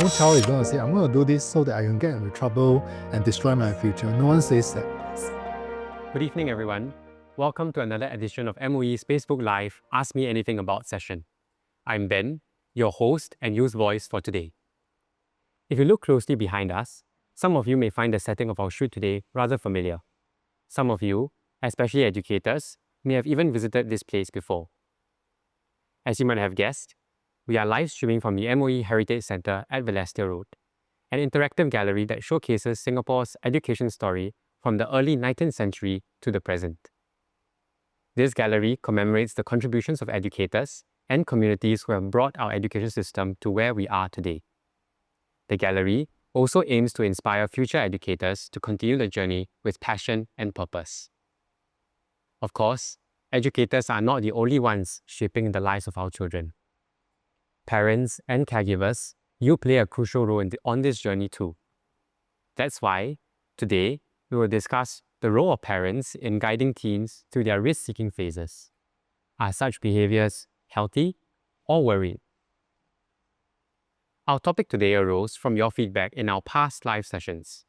no child is going to say, I'm going to do this so that I can get into trouble and destroy my future. No one says that. Good evening, everyone. Welcome to another edition of MOE's Facebook Live Ask Me Anything About session. I'm Ben, your host and youth voice for today. If you look closely behind us, some of you may find the setting of our shoot today rather familiar. Some of you, especially educators, may have even visited this place before. As you might have guessed, we are live streaming from the MOE Heritage Centre at Balestier Road, an interactive gallery that showcases Singapore's education story from the early 19th century to the present. This gallery commemorates the contributions of educators and communities who have brought our education system to where we are today. The gallery also aims to inspire future educators to continue the journey with passion and purpose. Of course, educators are not the only ones shaping the lives of our children. Parents and caregivers, you play a crucial role on this journey too. That's why, today, we will discuss the role of parents in guiding teens through their risk-seeking phases. Are such behaviours healthy or worrying? Our topic today arose from your feedback in our past live sessions.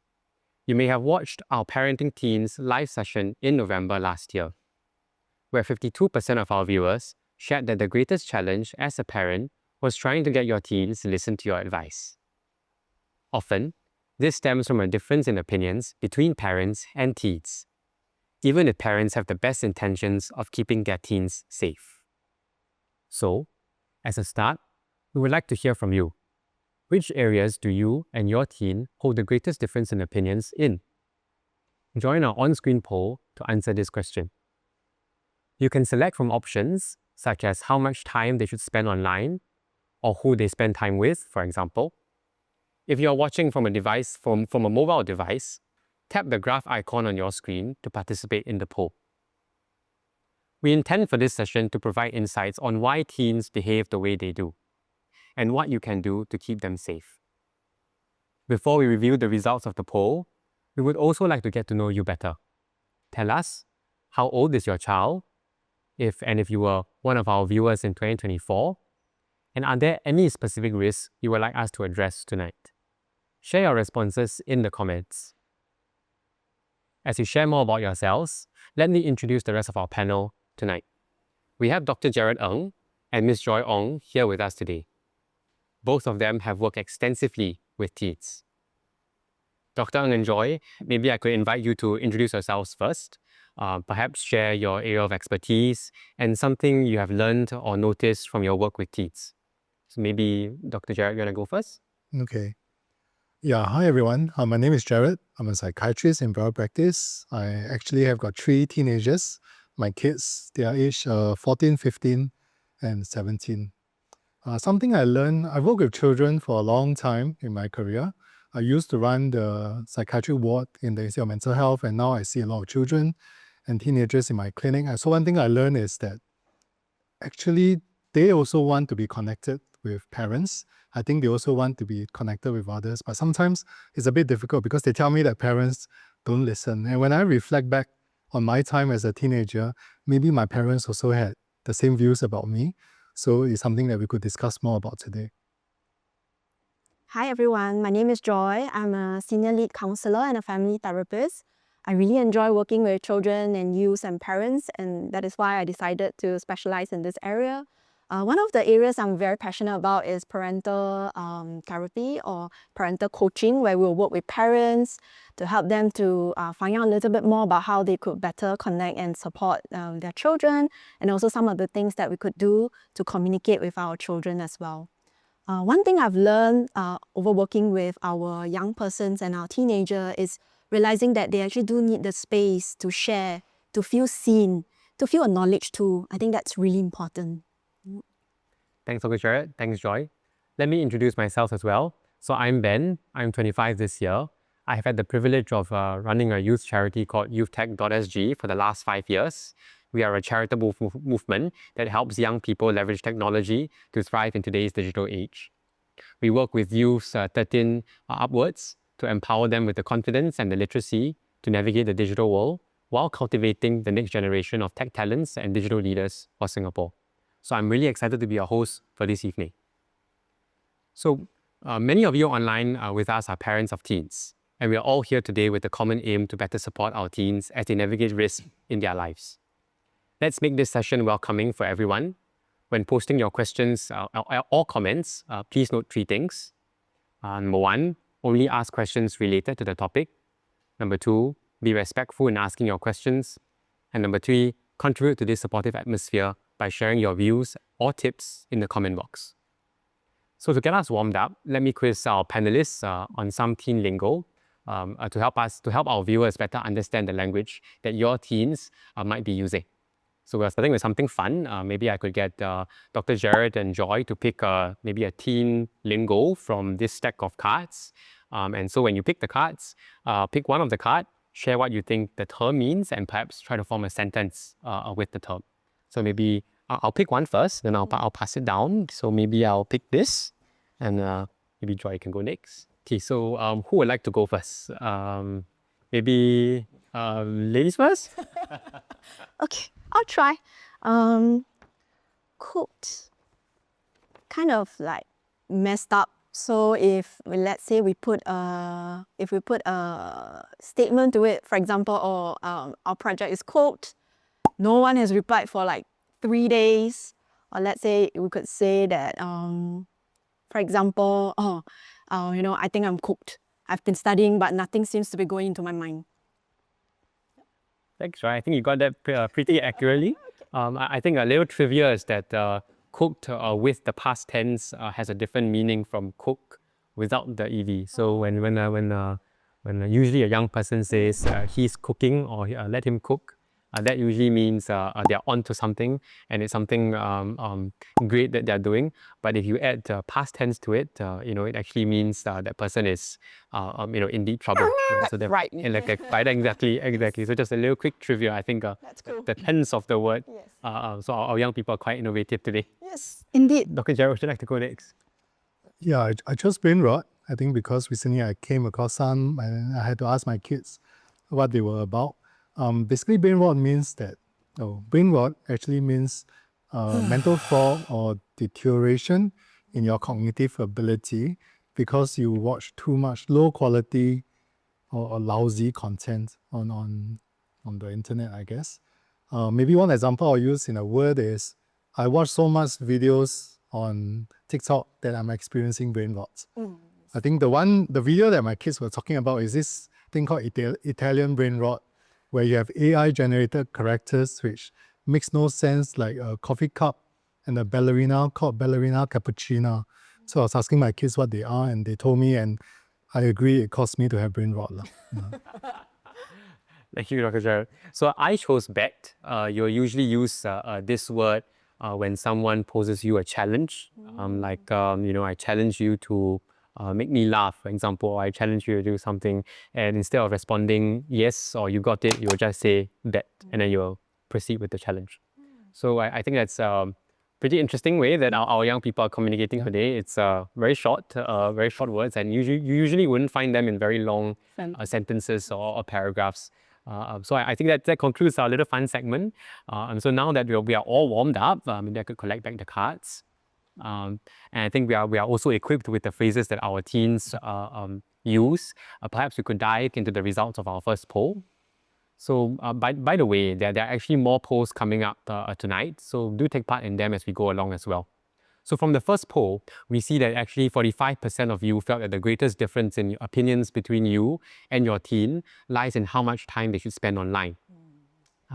You may have watched our Parenting Teens live session in November last year, where 52% of our viewers shared that the greatest challenge as a parent was trying to get your teens to listen to your advice. Often, this stems from a difference in opinions between parents and teens, even if parents have the best intentions of keeping their teens safe. So, as a start, we would like to hear from you. Which areas do you and your teen hold the greatest difference in opinions in? Join our on-screen poll to answer this question. You can select from options such as how much time they should spend online, or who they spend time with, for example. If you are watching from a device, from a mobile device, tap the graph icon on your screen to participate in the poll. We intend for this session to provide insights on why teens behave the way they do, and what you can do to keep them safe. Before we review the results of the poll, we would also like to get to know you better. Tell us, how old is your child? If you were one of our viewers in 2024, and are there any specific risks you would like us to address tonight? Share your responses in the comments. As you share more about yourselves, let me introduce the rest of our panel tonight. We have Dr. Jared Ng and Ms. Joy Ong here with us today. Both of them have worked extensively with teens. Dr. Ng and Joy, maybe I could invite you to introduce yourselves first. Perhaps share your area of expertise and something you have learned or noticed from your work with teens. So maybe Dr. Jared, you want to go first? Okay. Yeah, hi everyone. My name is Jared. I'm a psychiatrist in private practice. I actually have got 3 teenagers. My kids, they are aged 14, 15, and 17. Something I learned, I worked with children for a long time in my career. I used to run the psychiatric ward in the Institute of Mental Health, and now I see a lot of children and teenagers in my clinic. So one thing I learned is that actually they also want to be connected with parents. I think they also want to be connected with others, but sometimes it's a bit difficult because they tell me that parents don't listen. And when I reflect back on my time as a teenager, maybe my parents also had the same views about me. So it's something that we could discuss more about today. Hi everyone, my name is Joy. I'm a senior lead counsellor and a family therapist. I really enjoy working with children and youth and parents, and that is why I decided to specialize in this area. One of the areas I'm very passionate about is parental therapy or parental coaching, where we'll work with parents to help them to find out a little bit more about how they could better connect and support their children, and also some of the things that we could do to communicate with our children as well. One thing I've learned over working with our young persons and our teenager is realizing that they actually do need the space to share, to feel seen, to feel acknowledged too. I think that's really important. Thanks, Dr. Jared. Thanks, Joy. Let me introduce myself as well. So I'm Ben. I'm 25 this year. I have had the privilege of running a youth charity called YouthTechSG for the last 5 years. We are a charitable movement that helps young people leverage technology to thrive in today's digital age. We work with youths 13 upwards to empower them with the confidence and the literacy to navigate the digital world while cultivating the next generation of tech talents and digital leaders for Singapore. So I'm really excited to be your host for this evening. So Many of you online with us are parents of teens, and we are all here today with the common aim to better support our teens as they navigate risk in their lives. Let's make this session welcoming for everyone. When posting your questions or comments, please note 3 things. Number 1, only ask questions related to the topic. Number 2, be respectful in asking your questions. And number 3, contribute to this supportive atmosphere by sharing your views or tips in the comment box. So to get us warmed up, let me quiz our panelists on some teen lingo to help our viewers better understand the language that your teens might be using. So we're starting with something fun. Maybe I could get Dr. Jared and Joy to pick maybe a teen lingo from this stack of cards. And so when you pick the cards, pick one of the cards, share what you think the term means, and perhaps try to form a sentence with the term. So maybe I'll pick one first, then I'll pass it down. So maybe I'll pick this, and maybe Joy can go next. Okay, so who would like to go first? Maybe ladies first? Okay, I'll try. Cooked. Kind of like messed up. So if let's say we put a statement to it, for example, our project is cooked, no one has replied for like 3 days, or let's say we could say that, for example, I think I'm cooked. I've been studying, but nothing seems to be going into my mind. Thanks, right? I think you got that pretty accurately. I think a little trivia is that cooked with the past tense has a different meaning from cook without the ed. So when usually a young person says he's cooking or let him cook, that usually means they're onto something and it's something great that they're doing. But if you add past tense to it, it actually means that person is in deep trouble. So Right. Exactly. So just a little quick trivia. I think That's cool. the tense of the word. Yes. So our young people are quite innovative today. Yes, indeed. Dr. Gerald, would you like to go next? Yeah, I chose brain rot. I think because recently I came across some and I had to ask my kids what they were about. Basically, brain rot means that, brain rot actually means mental fog or deterioration in your cognitive ability because you watch too much low quality or lousy content on the internet, I guess. Maybe one example I'll use in a word is I watch so much videos on TikTok that I'm experiencing brain rot. I think the video that my kids were talking about is this thing called Italian brain rot, where you have AI generated characters which makes no sense, like a coffee cup and a ballerina called Ballerina Cappuccina. So I was asking my kids what they are, and they told me, and I agree, it caused me to have brain rot. Thank you, Dr. Jared. So I chose bet. You'll usually use this word when someone poses you a challenge. I challenge you to make me laugh, for example, or I challenge you to do something, and instead of responding yes or you got it, you'll just say bet, and then you'll proceed with the challenge. So I think that's pretty interesting way that our young people are communicating today. It's very short words, and you usually wouldn't find them in very long sentences or paragraphs. So I think that concludes our little fun segment. So now that we are all warmed up, maybe I could collect back the cards. And I think we are also equipped with the phrases that our teens use. Perhaps we could dive into the results of our first poll. So by the way, there are actually more polls coming up tonight, so do take part in them as we go along as well. So from the first poll, we see that actually 45% of you felt that the greatest difference in opinions between you and your teen lies in how much time they should spend online.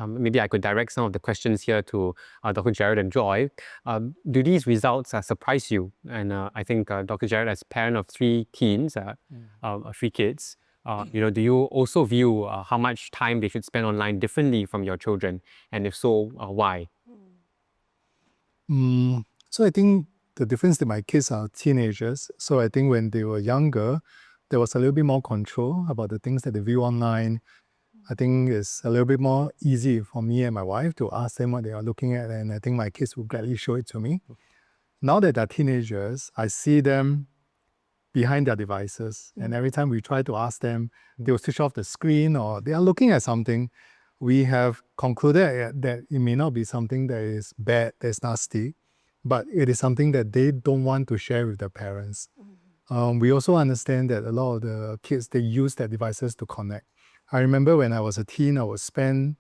Maybe I could direct some of the questions here to Dr. Jared and Joy. Do these results surprise you? And I think Dr. Jared, as parent of 3 teens, 3 kids, do you also view how much time they should spend online differently from your children? And if so, why? So I think the difference that my kids are teenagers. So I think when they were younger, there was a little bit more control about the things that they view online. I think it's a little bit more easy for me and my wife to ask them what they are looking at, and I think my kids will gladly show it to me. Now that they're teenagers, I see them behind their devices, and every time we try to ask them, they will switch off the screen or they are looking at something. We have concluded that it may not be something that is bad, that's nasty, but it is something that they don't want to share with their parents. we also understand that a lot of the kids, they use their devices to connect. I remember when I was a teen, I would spend,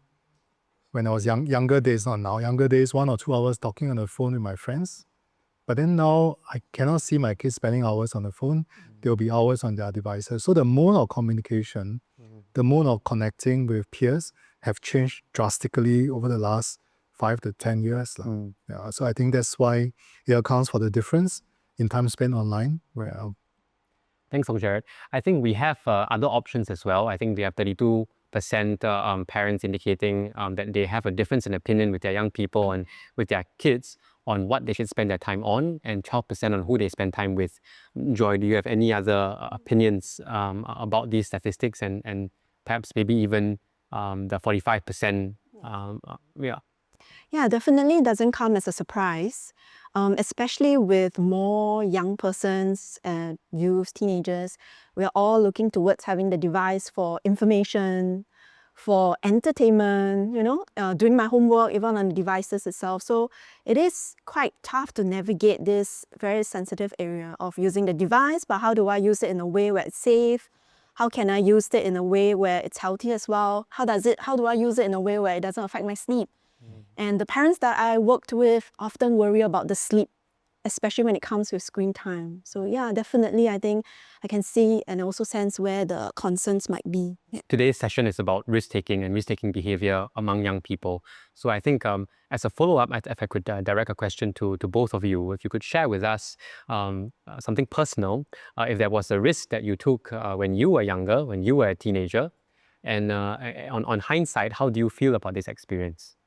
when I was younger days, not now, younger days, 1 or 2 hours talking on the phone with my friends. But then now, I cannot see my kids spending hours on the phone. There will be hours on their devices. So the mode of communication, the mode of connecting with peers have changed drastically over the last 5 to 10 years. Yeah, so I think that's why it accounts for the difference in time spent online. Thanks, Dr. Jared. I think we have other options as well. I think we have 32% parents indicating that they have a difference in opinion with their young people and with their kids on what they should spend their time on, and 12% on who they spend time with. Joy, do you have any other opinions about these statistics and perhaps maybe even the 45%? Yeah, definitely doesn't come as a surprise, especially with more young persons and youth, teenagers. We're all looking towards having the device for information, for entertainment, doing my homework, even on the devices itself. So it is quite tough to navigate this very sensitive area of using the device, but how do I use it in a way where it's safe? How can I use it in a way where it's healthy as well? How do I use it in a way where it doesn't affect my sleep? And the parents that I worked with often worry about the sleep, especially when it comes with screen time. So yeah, definitely I think I can see and also sense where the concerns might be. Today's session is about risk-taking and risk-taking behavior among young people. So I think as a follow-up, if I could direct a question to both of you, if you could share with us something personal, if there was a risk that you took when you were younger, when you were a teenager, and on hindsight, how do you feel about this experience?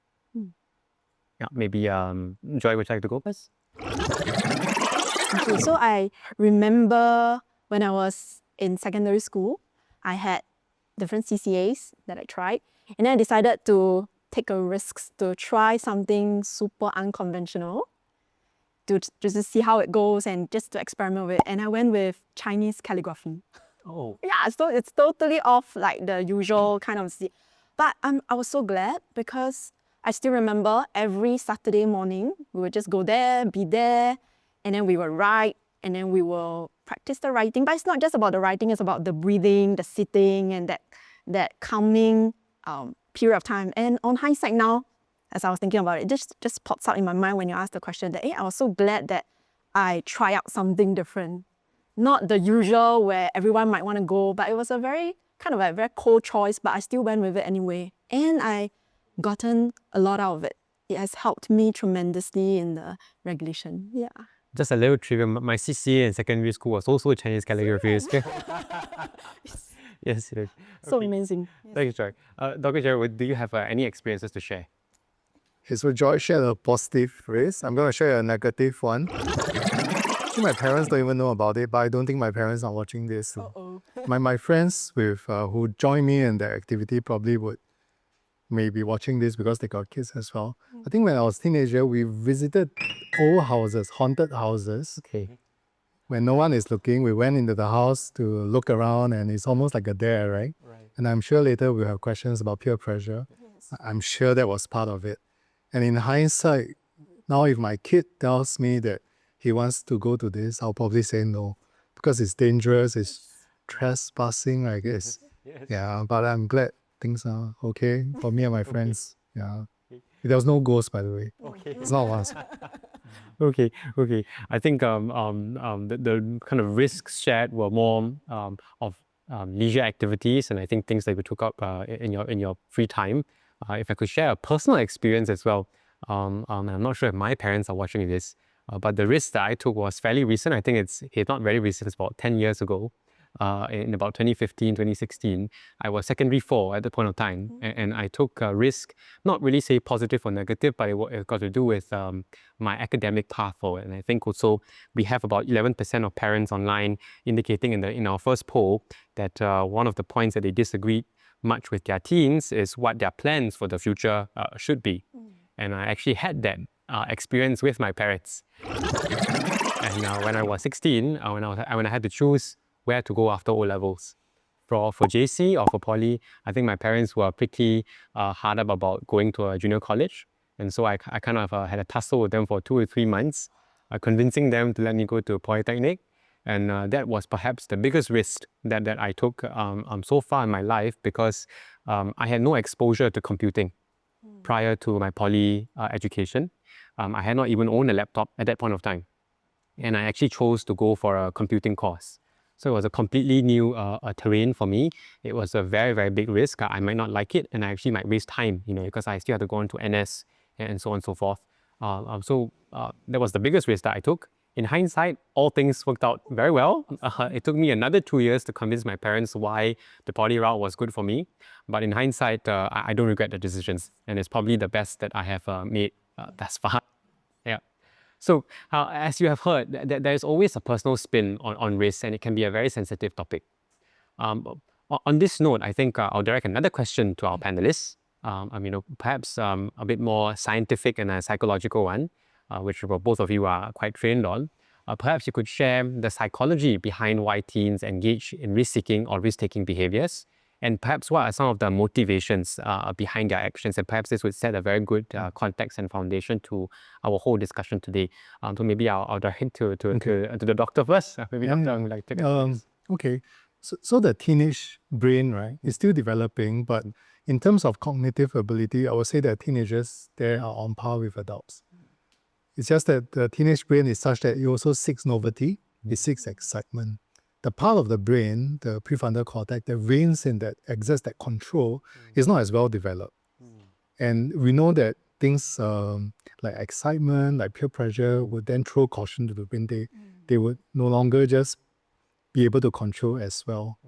Yeah, maybe Joy, would you like to go first? Okay, so I remember when I was in secondary school, I had different CCAs that I tried, and then I decided to take a risk to try something super unconventional to just see how it goes and just to experiment with it. And I went with Chinese calligraphy. Oh. Yeah, so it's totally off like the usual kind of... But I was so glad because I still remember every Saturday morning, we would just go there, be there, and then we will write, and then we will practice the writing. But it's not just about the writing, it's about the breathing, the sitting, and that calming period of time. And on hindsight now, as I was thinking about it, just pops out in my mind when you asked the question that, hey, I was so glad that I try out something different. Not the usual where everyone might want to go, but it was a very cold choice, but I still went with it anyway. And I gotten a lot out of it. It has helped me tremendously in the regulation. Yeah. Just a little trivia, my CCA in secondary school was also Chinese calligraphy. Yes, it is. So amazing. Thank you, Joy. Dr. Jared, do you have any experiences to share? Okay, so Joy shared a positive risk. I'm going to share a negative one. I think my parents don't even know about it, but I don't think my parents are watching this. My friends who join me in the activity probably would maybe watching this because they got kids as well. I think when I was a teenager, we visited old houses, haunted houses. Okay. When no one is looking, we went into the house to look around, and it's almost like a dare, right? And I'm sure later we'll have questions about peer pressure. I'm sure that was part of it. And in hindsight, now if my kid tells me that he wants to go to this, I'll probably say no, because it's dangerous, it's trespassing, I guess. Yeah, but I'm glad things are okay for me and my friends. Yeah. There was no ghost, by the way. It's not us. Okay. I think the kind of risks shared were more of leisure activities, and I think things that we took up in your free time. If I could share a personal experience as well, I'm not sure if my parents are watching this, but the risk that I took was fairly recent. I think it's not very recent, it's about 10 years ago. In about 2015, 2016, I was secondary 4 at the point of time, and I took a risk, not really say positive or negative, but it got to do with my academic path forward. And I think also we have about 11% of parents online indicating in our first poll that one of the points that they disagreed much with their teens is what their plans for the future should be. And I actually had that experience with my parents. And when I was 16, when I had to choose where to go after O-levels, for JC or for poly, I think my parents were pretty hard up about going to a junior college. And so I kind of had a tussle with them for 2 or 3 months, convincing them to let me go to Polytechnic. And that was perhaps the biggest risk that I took so far in my life, because I had no exposure to computing prior to my poly education. I had not even owned a laptop at that point of time. And I actually chose to go for a computing course. So it was a completely new terrain for me. It was a very, very big risk. I might not like it, and I actually might waste time, because I still had to go into NS and so on and so forth. So that was the biggest risk that I took. In hindsight, all things worked out very well. It took me another 2 years to convince my parents why the poly route was good for me. But in hindsight, I don't regret the decisions. And it's probably the best that I have made thus far. Yeah. So as you have heard, there's always a personal spin on risk, and it can be a very sensitive topic. On this note, I think I'll direct another question to our panelists. Perhaps a bit more scientific and a psychological one, which both of you are quite trained on. Perhaps you could share the psychology behind why teens engage in risk-seeking or risk-taking behaviors, and perhaps what are some of the motivations behind their actions, and perhaps this would set a very good context and foundation to our whole discussion today. So maybe I'll direct to the doctor first. Maybe doctor would like to take it. Okay. So the teenage brain, right, is still developing, but in terms of cognitive ability, I would say that teenagers, they are on par with adults. It's just that the teenage brain is such that it also seeks novelty, it seeks excitement. The part of the brain, the prefrontal cortex, the veins in that exerts that control is not as well developed. And we know that things like excitement, like peer pressure would then throw caution to the wind. They would no longer just be able to control as well.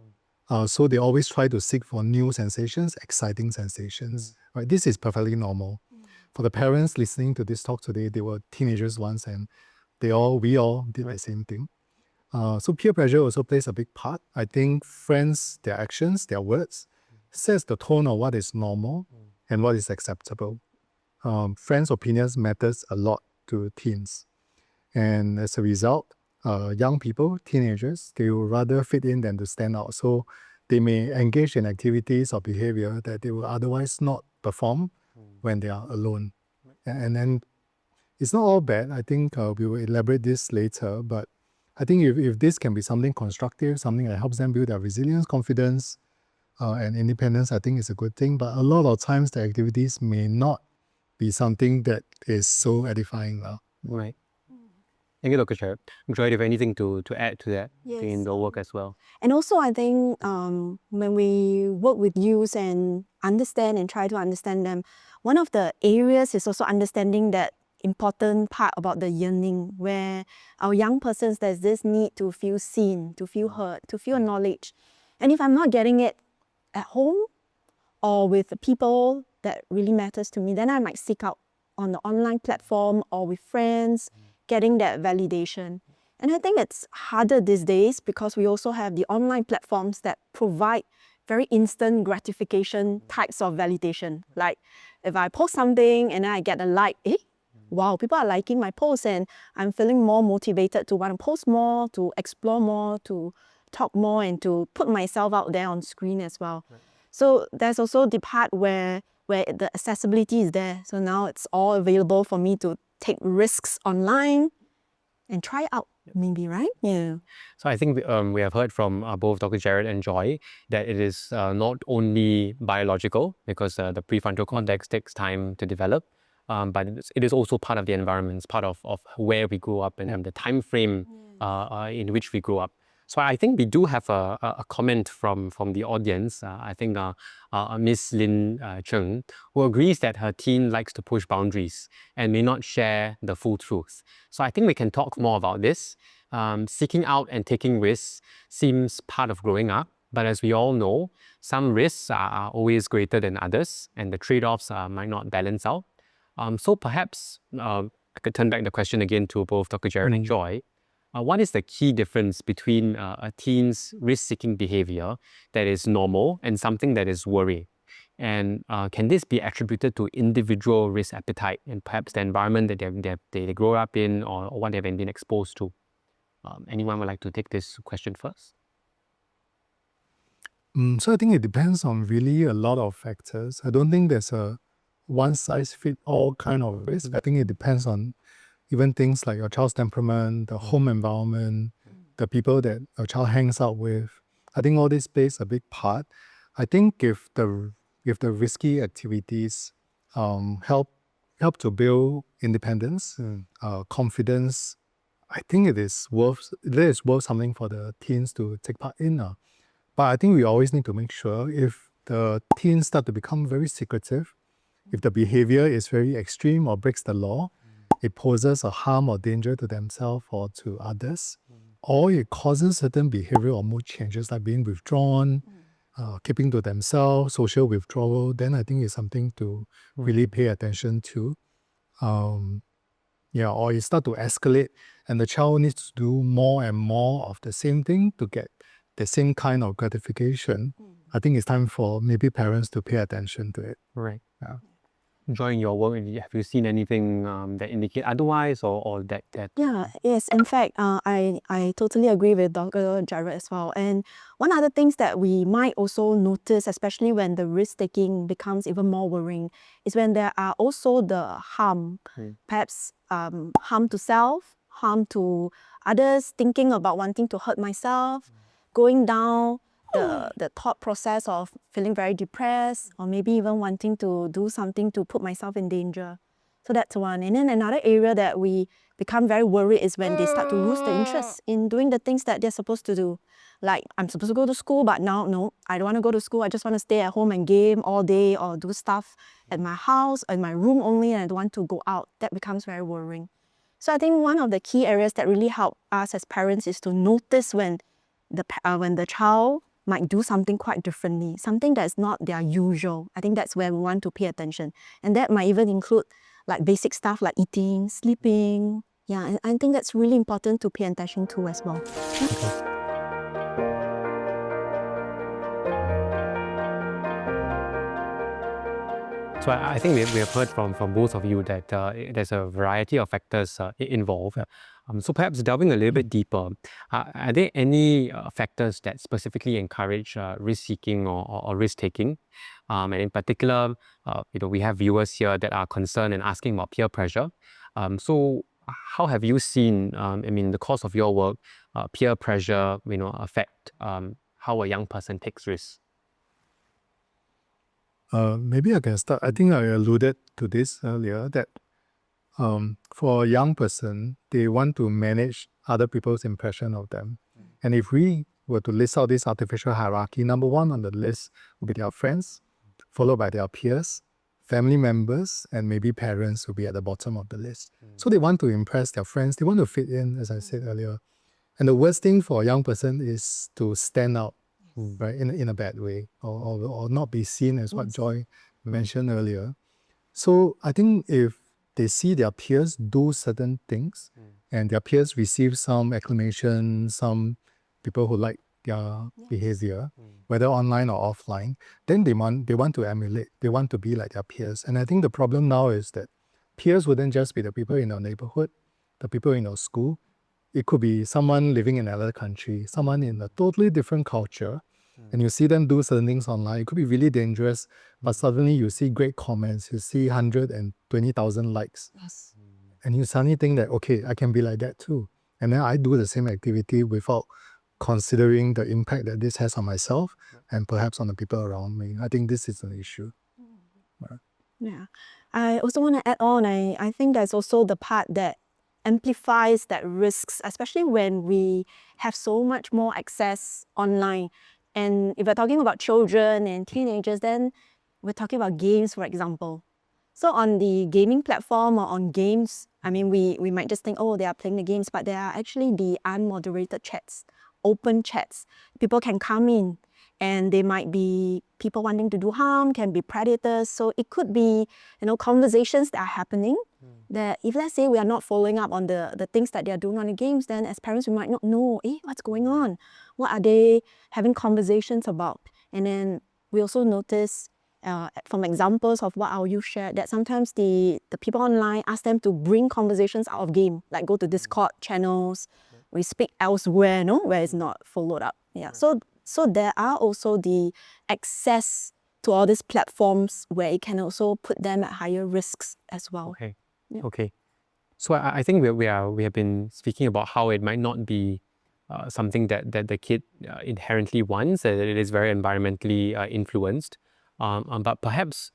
So they always try to seek for new sensations, exciting sensations. Right? This is perfectly normal. For the parents listening to this talk today, they were teenagers once, and we all did the same thing. So peer pressure also plays a big part. I think friends, their actions, their words, sets the tone of what is normal and what is acceptable. Friends' opinions matters a lot to teens. And as a result, young people, teenagers, they will rather fit in than to stand out. So they may engage in activities or behavior that they will otherwise not perform when they are alone. And then it's not all bad. I think we will elaborate this later, but I think if this can be something constructive, something that helps them build their resilience, confidence, and independence, I think it's a good thing. But a lot of times the activities may not be something that is so edifying. Right. Thank you, Dr. Sherrod. Joy, do you have anything to add to that in the work as well? And also, I think when we work with youth and understand and try to understand them, one of the areas is also understanding that important part about the yearning, where our young persons, there's this need to feel seen, to feel heard, to feel acknowledged. And if I'm not getting it at home or with the people that really matters to me, then I might seek out on the online platform or with friends, getting that validation. And I think it's harder these days because we also have the online platforms that provide very instant gratification types of validation. Like if I post something and then I get a like, wow, people are liking my post, and I'm feeling more motivated to want to post more, to explore more, to talk more, and to put myself out there on screen as well. Right. So there's also the part where the accessibility is there. So now it's all available for me to take risks online and try out, maybe, right? Yeah. So I think we have heard from both Dr. Jared and Joy that it is not only biological, because the prefrontal cortex takes time to develop, but it is also part of the environment, it's part of where we grew up and the time frame in which we grew up. So I think we do have a comment from the audience. I think Miss Lin Cheng, who agrees that her teen likes to push boundaries and may not share the full truth. So I think we can talk more about this. Seeking out and taking risks seems part of growing up, but as we all know, some risks are always greater than others, and the trade-offs might not balance out. So perhaps I could turn back the question again to both Dr. Jared and Joy. What is the key difference between a teen's risk-seeking behavior that is normal and something that is worrying? And can this be attributed to individual risk appetite and perhaps the environment that they grow up in, or what they've been exposed to? Anyone would like to take this question first? So I think it depends on really a lot of factors. I don't think there's a one-size-fits-all kind of risk. I think it depends on even things like your child's temperament, the home environment, the people that a child hangs out with. I think all this plays a big part. I think if the risky activities help to build independence, confidence, I think it is worth something for the teens to take part in. But I think we always need to make sure if the teens start to become very secretive, if the behavior is very extreme or breaks the law, it poses a harm or danger to themselves or to others, or it causes certain behavioral or mood changes like being withdrawn, keeping to themselves, social withdrawal, then I think it's something to really pay attention to. Or it start to escalate and the child needs to do more and more of the same thing to get the same kind of gratification. I think it's time for maybe parents to pay attention to it. Right. Yeah. During your work, have you seen anything that indicate otherwise or that? Yeah, yes. In fact, I totally agree with Dr. Jared as well. And one other things that we might also notice, especially when the risk-taking becomes even more worrying, is when there are also the harm, perhaps harm to self, harm to others, thinking about wanting to hurt myself, going down the thought process of feeling very depressed, or maybe even wanting to do something to put myself in danger. So that's one. And then another area that we become very worried is when they start to lose the interest in doing the things that they're supposed to do. Like, I'm supposed to go to school, but now, no, I don't want to go to school. I just want to stay at home and game all day or do stuff at my house, in my room only, and I don't want to go out. That becomes very worrying. So I think one of the key areas that really help us as parents is to notice when the child might do something quite differently, something that's not their usual. I think that's where we want to pay attention. And that might even include like basic stuff like eating, sleeping. Yeah, and I think that's really important to pay attention to as well. So I think we have heard from both of you that there's a variety of factors involved. So perhaps delving a little bit deeper, are there any factors that specifically encourage risk-seeking or risk-taking? And in particular, we have viewers here that are concerned and asking about peer pressure. So how have you seen, the course of your work, peer pressure, affect how a young person takes risks? Maybe I can start. I think I alluded to this earlier that for a young person, they want to manage other people's impression of them. And if we were to list out this artificial hierarchy, number one on the list would be their friends, followed by their peers, family members, and maybe parents will be at the bottom of the list. So they want to impress their friends, they want to fit in, as I said earlier. And the worst thing for a young person is to stand out, right, in a bad way, or not be seen as what Joy mentioned earlier. So I think if they see their peers do certain things and their peers receive some acclamation, some people who like their behavior, whether online or offline, then they want to emulate, they want to be like their peers. And I think the problem now is that peers wouldn't just be the people in our neighborhood, the people in our school. It could be someone living in another country, someone in a totally different culture, and you see them do certain things online. It could be really dangerous, but suddenly you see great comments, you see 120,000 likes. Yes. And you suddenly think that, okay, I can be like that too. And then I do the same activity without considering the impact that this has on myself and perhaps on the people around me. I think this is an issue. Yeah. I also want to add on, I think there's also the part that amplifies that risks, especially when we have so much more access online. And if we're talking about children and teenagers, then we're talking about games, for example. So on the gaming platform or on games, we might just think, oh, they are playing the games, but there are actually the unmoderated chats, open chats. People can come in and they might be people wanting to do harm, can be predators. So it could be, conversations that are happening that if let's say we are not following up on the things that they are doing on the games, then as parents we might not know, what's going on? What are they having conversations about? And then we also notice from examples of what our youth shared that sometimes the people online ask them to bring conversations out of game, like go to Discord channels, we speak elsewhere, where it's not followed up. Yeah. So there are also the access to all these platforms where it can also put them at higher risks as well. Okay. Yeah. Okay. So I think we have been speaking about how it might not be something that the kid inherently wants, that it is very environmentally influenced. But perhaps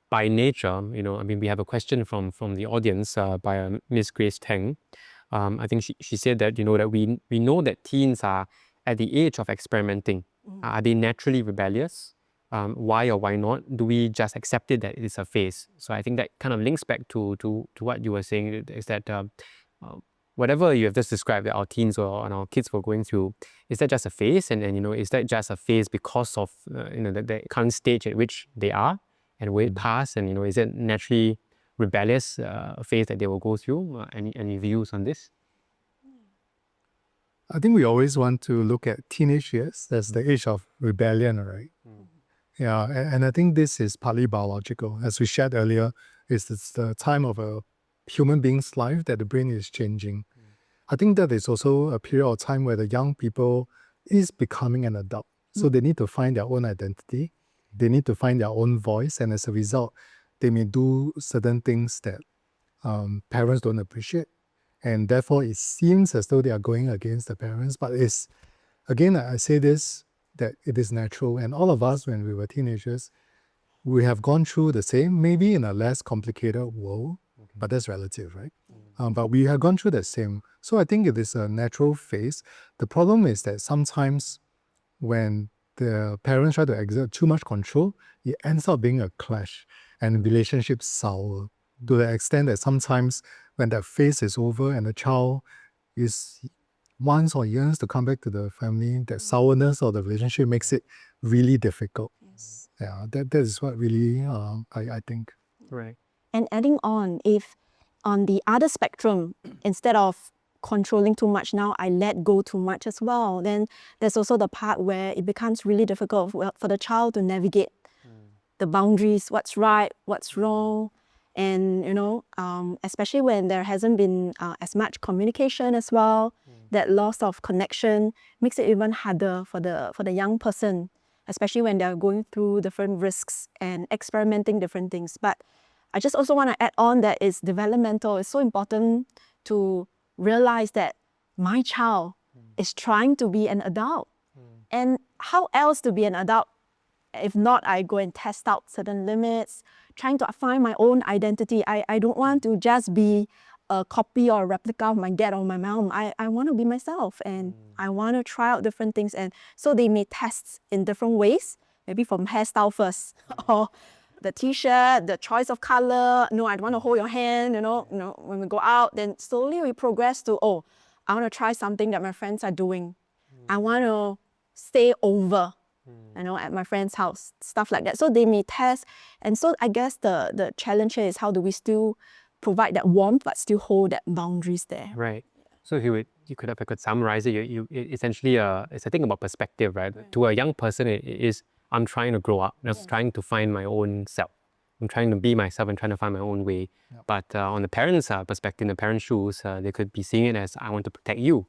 by nature, we have a question from the audience by Miss Grace Teng. I think she said that, that we know that teens are at the age of experimenting. Are they naturally rebellious? Why or why not? Do we just accept it that it's a phase? So I think that kind of links back to what you were saying, is that whatever you have just described that our teens or our kids were going through, is that just a phase? And is that just a phase because of the current stage at which they are, and will it pass? And is it naturally rebellious phase that they will go through? Any views on this? I think we always want to look at teenage years as the age of rebellion, right? Yeah, and I think this is partly biological. As we shared earlier, it's the time of a human being's life that the brain is changing. I think that is also a period of time where the young people is becoming an adult. So they need to find their own identity. They need to find their own voice. And as a result, they may do certain things that parents don't appreciate. And therefore, it seems as though they are going against the parents. But it's, again, I say this, that it is natural. And all of us, when we were teenagers, we have gone through the same, maybe in a less complicated world, but that's relative, right? But we have gone through the same. So I think it is a natural phase. The problem is that sometimes when the parents try to exert too much control, it ends up being a clash and relationships sour to the extent that sometimes when that phase is over and the child is wants or yearns to come back to the family, that sourness of the relationship makes it really difficult. Yes. Yeah, that is what really I think. Right. And adding on, if on the other spectrum, instead of controlling too much, now I let go too much as well, then there's also the part where it becomes really difficult for the child to navigate the boundaries, what's right, what's wrong. And, especially when there hasn't been as much communication as well, that loss of connection makes it even harder for the young person, especially when they're going through different risks and experimenting different things. But I just also want to add on that it's developmental. It's so important to realize that my child is trying to be an adult. And how else to be an adult if not I go and test out certain limits, trying to find my own identity. I don't want to just be a copy or a replica of my dad or my mom. I want to be myself, and I want to try out different things. And so they may test in different ways, maybe from hairstyle first, or the t-shirt, the choice of color. No, I don't want to hold your hand, when we go out. Then slowly we progress to, I want to try something that my friends are doing. I want to stay over, at my friend's house, stuff like that. So they may test. And so I guess the challenge here is how do we still provide that warmth but still hold that boundaries there. Right. So if I could summarize it, essentially it's a thing about perspective, right? To a young person, it is I'm trying to grow up, just trying to find my own self. I'm trying to be myself and trying to find my own way. Yep. But on the parents' perspective, in the parents' shoes, they could be seeing it as I want to protect you,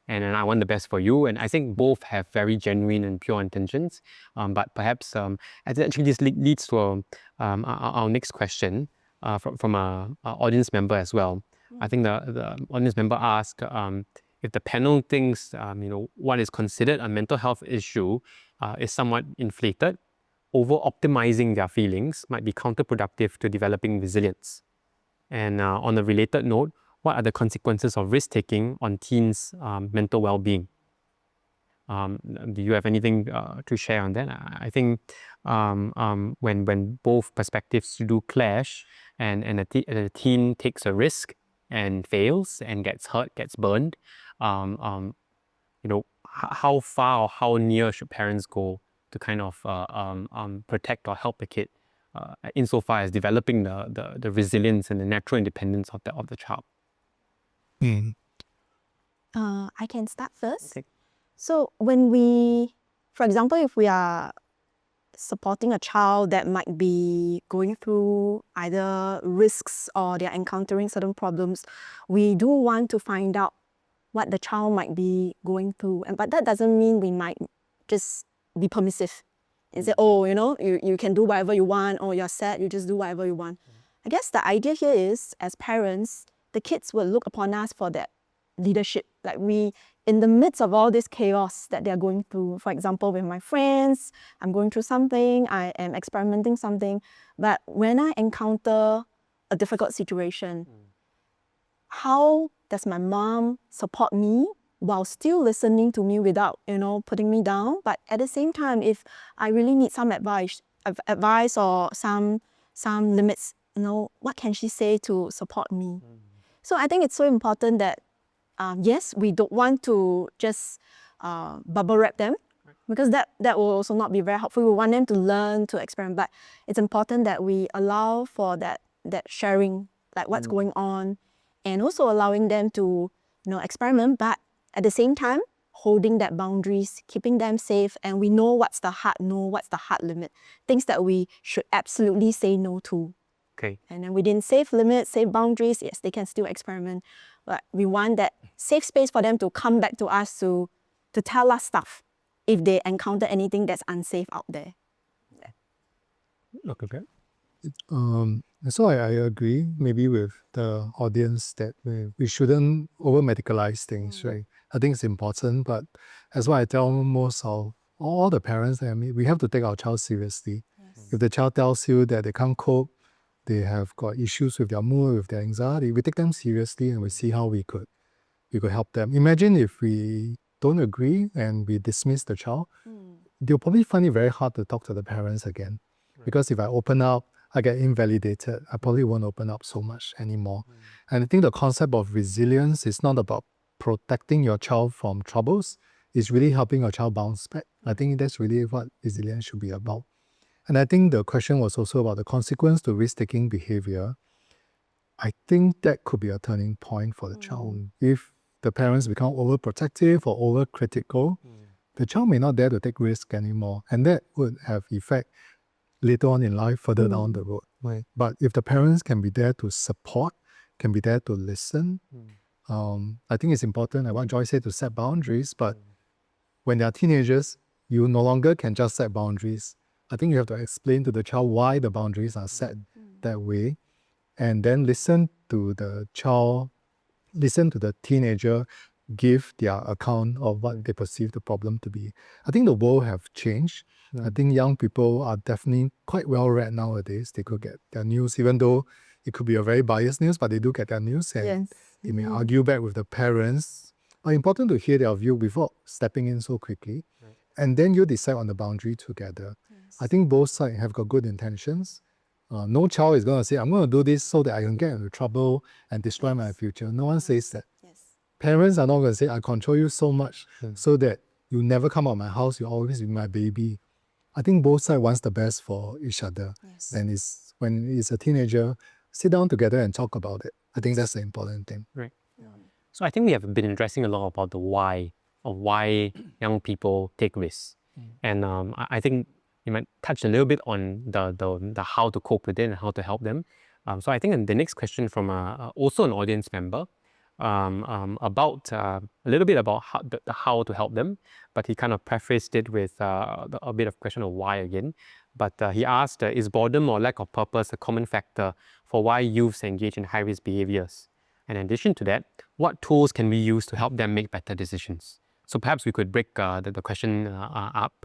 and I want the best for you. And I think both have very genuine and pure intentions. But perhaps actually this leads to our next question from an audience member as well. I think the audience member asked if the panel thinks what is considered a mental health issue is somewhat inflated. Over-optimizing their feelings might be counterproductive to developing resilience. And on a related note, what are the consequences of risk-taking on teens' mental well-being? Do you have anything to share on that? I think when both perspectives do clash and a teen takes a risk and fails and gets hurt, gets burned, how far or how near should parents go to kind of protect or help the kid insofar as developing the resilience and the natural independence of the child? I can start first. Okay. So when for example, if we are supporting a child that might be going through either risks or they're encountering certain problems, we do want to find out what the child might be going through. But that doesn't mean we might just be permissive and say, you can do whatever you want, or you're sad, you just do whatever you want. I guess the idea here is, as parents, the kids will look upon us for that leadership. Like in the midst of all this chaos that they're going through, for example, with my friends, I'm going through something, I am experimenting something, but when I encounter a difficult situation, how does my mom support me while still listening to me without, putting me down? But at the same time, if I really need some advice or some limits, what can she say to support me? So I think it's so important that, yes, we don't want to just bubble wrap them, because that will also not be very helpful. We want them to learn, to experiment, but it's important that we allow for that sharing, like what's going on, and also allowing them to, experiment, but at the same time, holding that boundaries, keeping them safe, and we know what's the hard no, what's the hard limit, things that we should absolutely say no to. Okay. And then within safe limits, safe boundaries, yes, they can still experiment, but we want that safe space for them to come back to us to tell us stuff if they encounter anything that's unsafe out there. Okay. So I agree maybe with the audience that we shouldn't over-medicalize things, right? I think it's important, but as what I tell most of all the parents that I meet, we have to take our child seriously. Yes. If the child tells you that they can't cope, they have got issues with their mood, with their anxiety, we take them seriously and we see how we could help them. Imagine if we don't agree and we dismiss the child, they'll probably find it very hard to talk to the parents again. Because if I open up, I get invalidated, I probably won't open up so much anymore. And I think the concept of resilience is not about protecting your child from troubles, it's really helping your child bounce back. I think that's really what resilience should be about. And I think the question was also about the consequence to risk-taking behavior. I think that could be a turning point for the child. If the parents become overprotective or overcritical, the child may not dare to take risk anymore. And that would have effect later on in life, further down the road. Right. But if the parents can be there to support, can be there to listen, I think it's important, like what Joy said, to set boundaries. But when they're teenagers, you no longer can just set boundaries. I think you have to explain to the child why the boundaries are set that way, and then listen to the child, listen to the teenager give their account of what they perceive the problem to be. I think the world have changed. I think young people are definitely quite well read nowadays. They could get their news, even though it could be a very biased news, but they do get their news, and they may argue back with the parents. But important to hear their view before stepping in so quickly. And then you decide on the boundary together. I think both sides have got good intentions. No child is going to say, I'm going to do this so that I can get into trouble and destroy my future. No one says that. Parents are not going to say, I control you so much so that you never come out of my house, you always be my baby. I think both sides want the best for each other. And when it's a teenager, sit down together and talk about it. I think that's the important thing. Right. So I think we have been addressing a lot about the why of why young people take risks. And I think you might touch a little bit on the how to cope with it and how to help them. So I think the next question from also an audience member about a little bit about how to help them, but he kind of prefaced it with a bit of question of why again. But he asked, is boredom or lack of purpose a common factor for why youths engage in high-risk behaviors? And in addition to that, what tools can we use to help them make better decisions? So perhaps we could break the question up.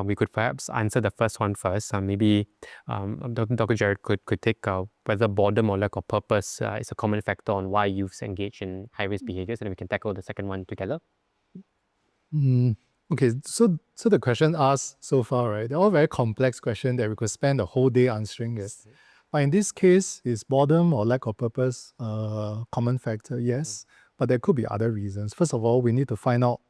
We could perhaps answer the first one first. Maybe Dr. Jared could take whether boredom or lack of purpose is a common factor on why youths engage in high-risk behaviors, and then we can tackle the second one together. Okay, so the question asked so far, right, they're all very complex questions that we could spend the whole day answering it. But in this case, is boredom or lack of purpose a common factor? Yes, but there could be other reasons. First of all, we need to find out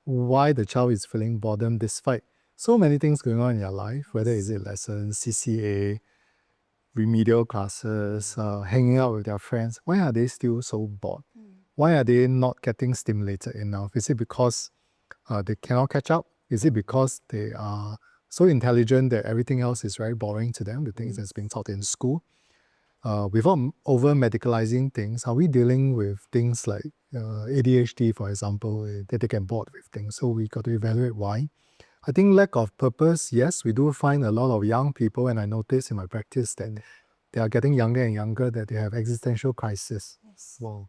why the child is feeling boredom despite so many things going on in your life, whether is it lessons, CCA, remedial classes, hanging out with their friends. Why are they still so bored? Why are they not getting stimulated enough? Is it because they cannot catch up? Is it because they are so intelligent that everything else is very boring to them, the things that's being taught in school? Without over-medicalizing things, are we dealing with things like ADHD, for example, that they get bored with things? So we got to evaluate why. I think lack of purpose, yes, we do find a lot of young people, and I notice in my practice that they are getting younger and younger, that they have existential crisis.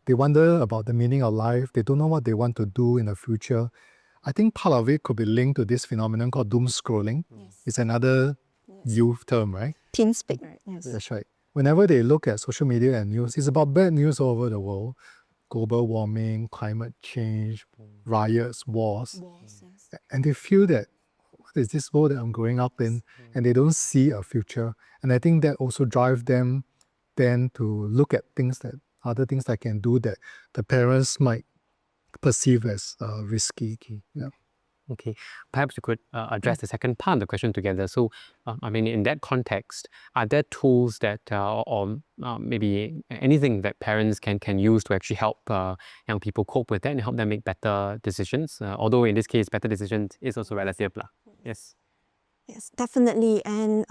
They wonder about the meaning of life. They don't know what they want to do in the future. I think part of it could be linked to this phenomenon called doom scrolling. It's another youth term, right? Teen speak, right? Yes. That's right. Whenever they look at social media and news, it's about bad news all over the world. Global warming, climate change, riots, wars. And they feel that, what is this world that I'm growing up in? And they don't see a future. And I think that also drives them then to look at other things that can do that the parents might perceive as risky. Yeah. Okay, perhaps you could address the second part of the question together. So, I mean, in that context, are there tools that, or maybe anything that parents can use to actually help young people cope with that and help them make better decisions? Although in this case, better decisions is also relative. Yes. Yes, definitely. And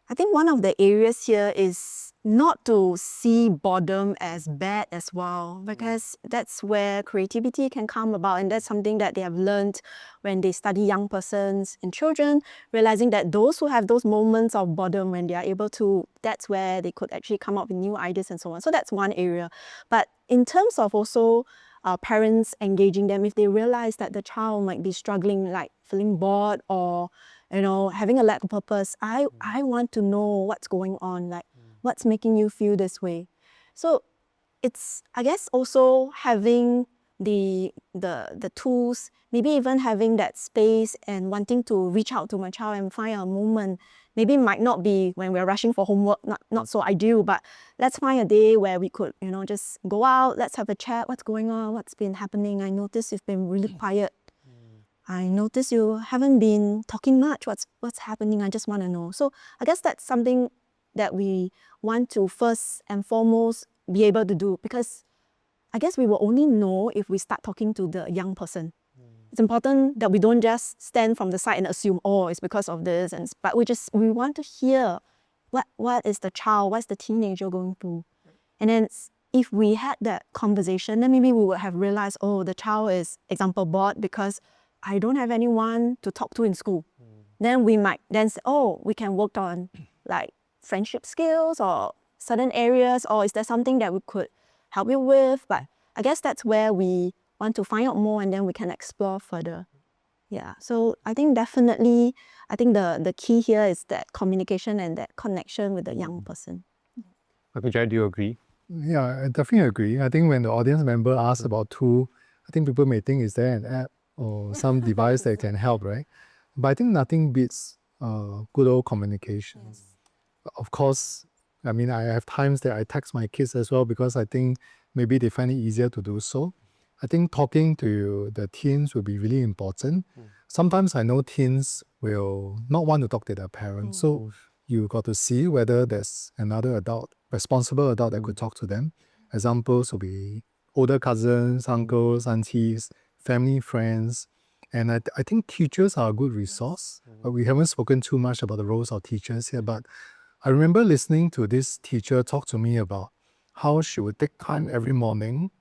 I think one of the areas here is not to see boredom as bad as well, because that's where creativity can come about, and that's something that they have learned when they study young persons and children, realizing that those who have those moments of boredom when they are able to, that's where they could actually come up with new ideas and so on. So that's one area. But in terms of also parents engaging them, if they realize that the child might be struggling, like feeling bored or having a lack of purpose, I want to know what's going on, like what's making you feel this way. So it's, I guess, also having the tools, maybe even having that space and wanting to reach out to my child and find a moment. Maybe it might not be when we're rushing for homework, not so ideal, but let's find a day where we could, just go out, let's have a chat, what's going on, what's been happening. I notice you've been really quiet. I notice you haven't been talking much. What's happening? I just want to know. So I guess that's something that we want to first and foremost be able to do, because I guess we will only know if we start talking to the young person. It's important that we don't just stand from the side and assume, oh, it's because of this, but we want to hear what is the child, what's the teenager going through. And then if we had that conversation, then maybe we would have realized, oh, the child is, example, bored because I don't have anyone to talk to in school. Then we might then say, oh, we can work on like friendship skills or certain areas, or is there something that we could help you with? But I guess that's where we want to find out more, and then we can explore further. Yeah, so I think definitely, the key here is that communication and that connection with the young person. Okay, Jared, do you agree? Yeah, I definitely agree. I think when the audience member asks about tool, I think people may think, is there an app or some device that can help, right? But I think nothing beats good old communication. Of course, I mean, I have times that I text my kids as well, because I think maybe they find it easier to do so. I think talking to the teens will be really important. Sometimes I know teens will not want to talk to their parents. So you got to see whether there's another adult, responsible adult that could talk to them. Examples will be older cousins, uncles, aunties, family, friends. And I think teachers are a good resource. But we haven't spoken too much about the roles of teachers here. But I remember listening to this teacher talk to me about how she would take time every morning,